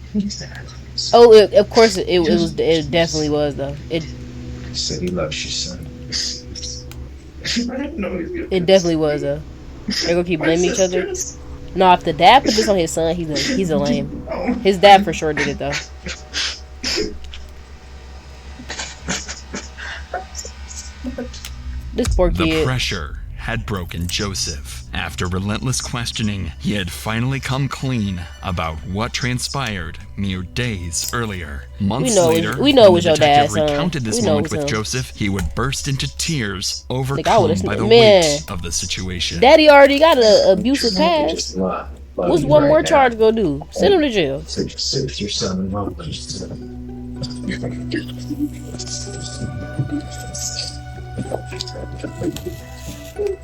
[SPEAKER 1] Oh, of course it was. It definitely was though. It
[SPEAKER 8] said he loves you, son.
[SPEAKER 1] It definitely was though. They're gonna keep blaming each other. No, if the dad put this on his son, he's a lame. His dad for sure did it though. This poor kid.
[SPEAKER 3] The pressure had broken Joseph. After relentless questioning, he had finally come clean about what transpired mere days earlier. Months later,
[SPEAKER 1] we know it
[SPEAKER 3] when
[SPEAKER 1] was
[SPEAKER 3] the
[SPEAKER 1] your dad,
[SPEAKER 3] detective recounted this
[SPEAKER 1] we know
[SPEAKER 3] moment
[SPEAKER 1] it was
[SPEAKER 3] with
[SPEAKER 1] him.
[SPEAKER 3] Joseph, he would burst into tears,
[SPEAKER 1] Like,
[SPEAKER 3] overcome by the
[SPEAKER 1] man.
[SPEAKER 3] weight of the situation.
[SPEAKER 1] Daddy already got an abusive past. What's one more charge gonna do? Send him to jail.
[SPEAKER 8] Sit your son and mom.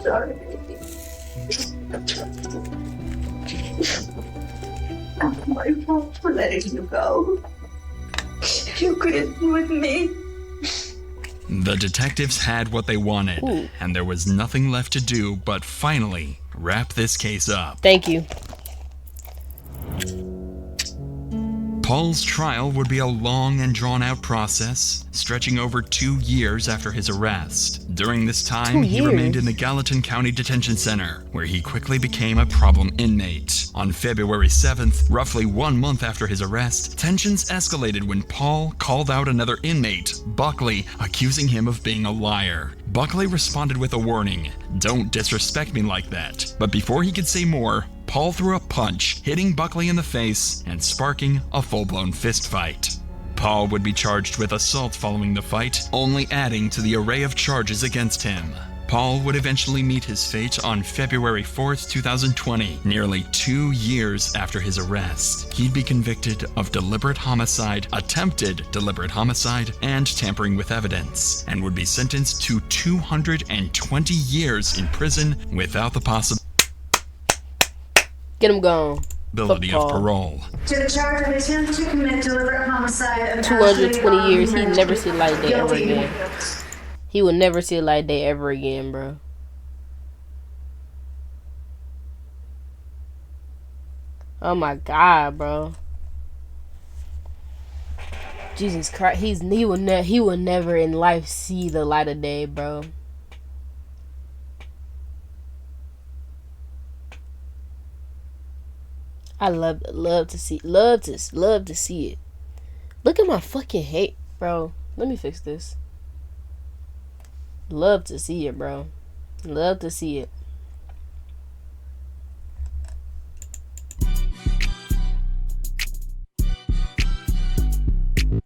[SPEAKER 10] Sorry. Not my fault for letting you go. You couldn't be with me.
[SPEAKER 3] The detectives had what they wanted, and there was nothing left to do but finally wrap this case up.
[SPEAKER 1] Thank you.
[SPEAKER 3] Paul's trial would be a long and drawn-out process, stretching over 2 years after his arrest. During this time,
[SPEAKER 1] 2
[SPEAKER 3] he remained
[SPEAKER 1] years?
[SPEAKER 3] in the Gallatin County Detention Center, where he quickly became a problem inmate. On February 7th, roughly 1 month after his arrest, tensions escalated when Paul called out another inmate, Buckley, accusing him of being a liar. Buckley responded with a warning, "Don't disrespect me like that." But before he could say more, Paul threw a punch, hitting Buckley in the face and sparking a full-blown fist fight. Paul would be charged with assault following the fight, only adding to the array of charges against him. Paul would eventually meet his fate on February 4th, 2020, nearly 2 years after his arrest. He'd be convicted of deliberate homicide, attempted deliberate homicide, and tampering with evidence, and would be sentenced to 220 years in prison without the possibility
[SPEAKER 1] Get him gone.
[SPEAKER 3] of parole.
[SPEAKER 10] To the charge of attempt to commit deliberate homicide of
[SPEAKER 1] 220 years. He'd never see light day ever
[SPEAKER 10] Guilty.
[SPEAKER 1] again. He would never see light day ever again, bro. Oh my God, bro. Jesus Christ, he will never in life see the light of day, bro. I love to see it. Look at my fucking hate, bro. Let me fix this. Love to see it, bro. Love to see it.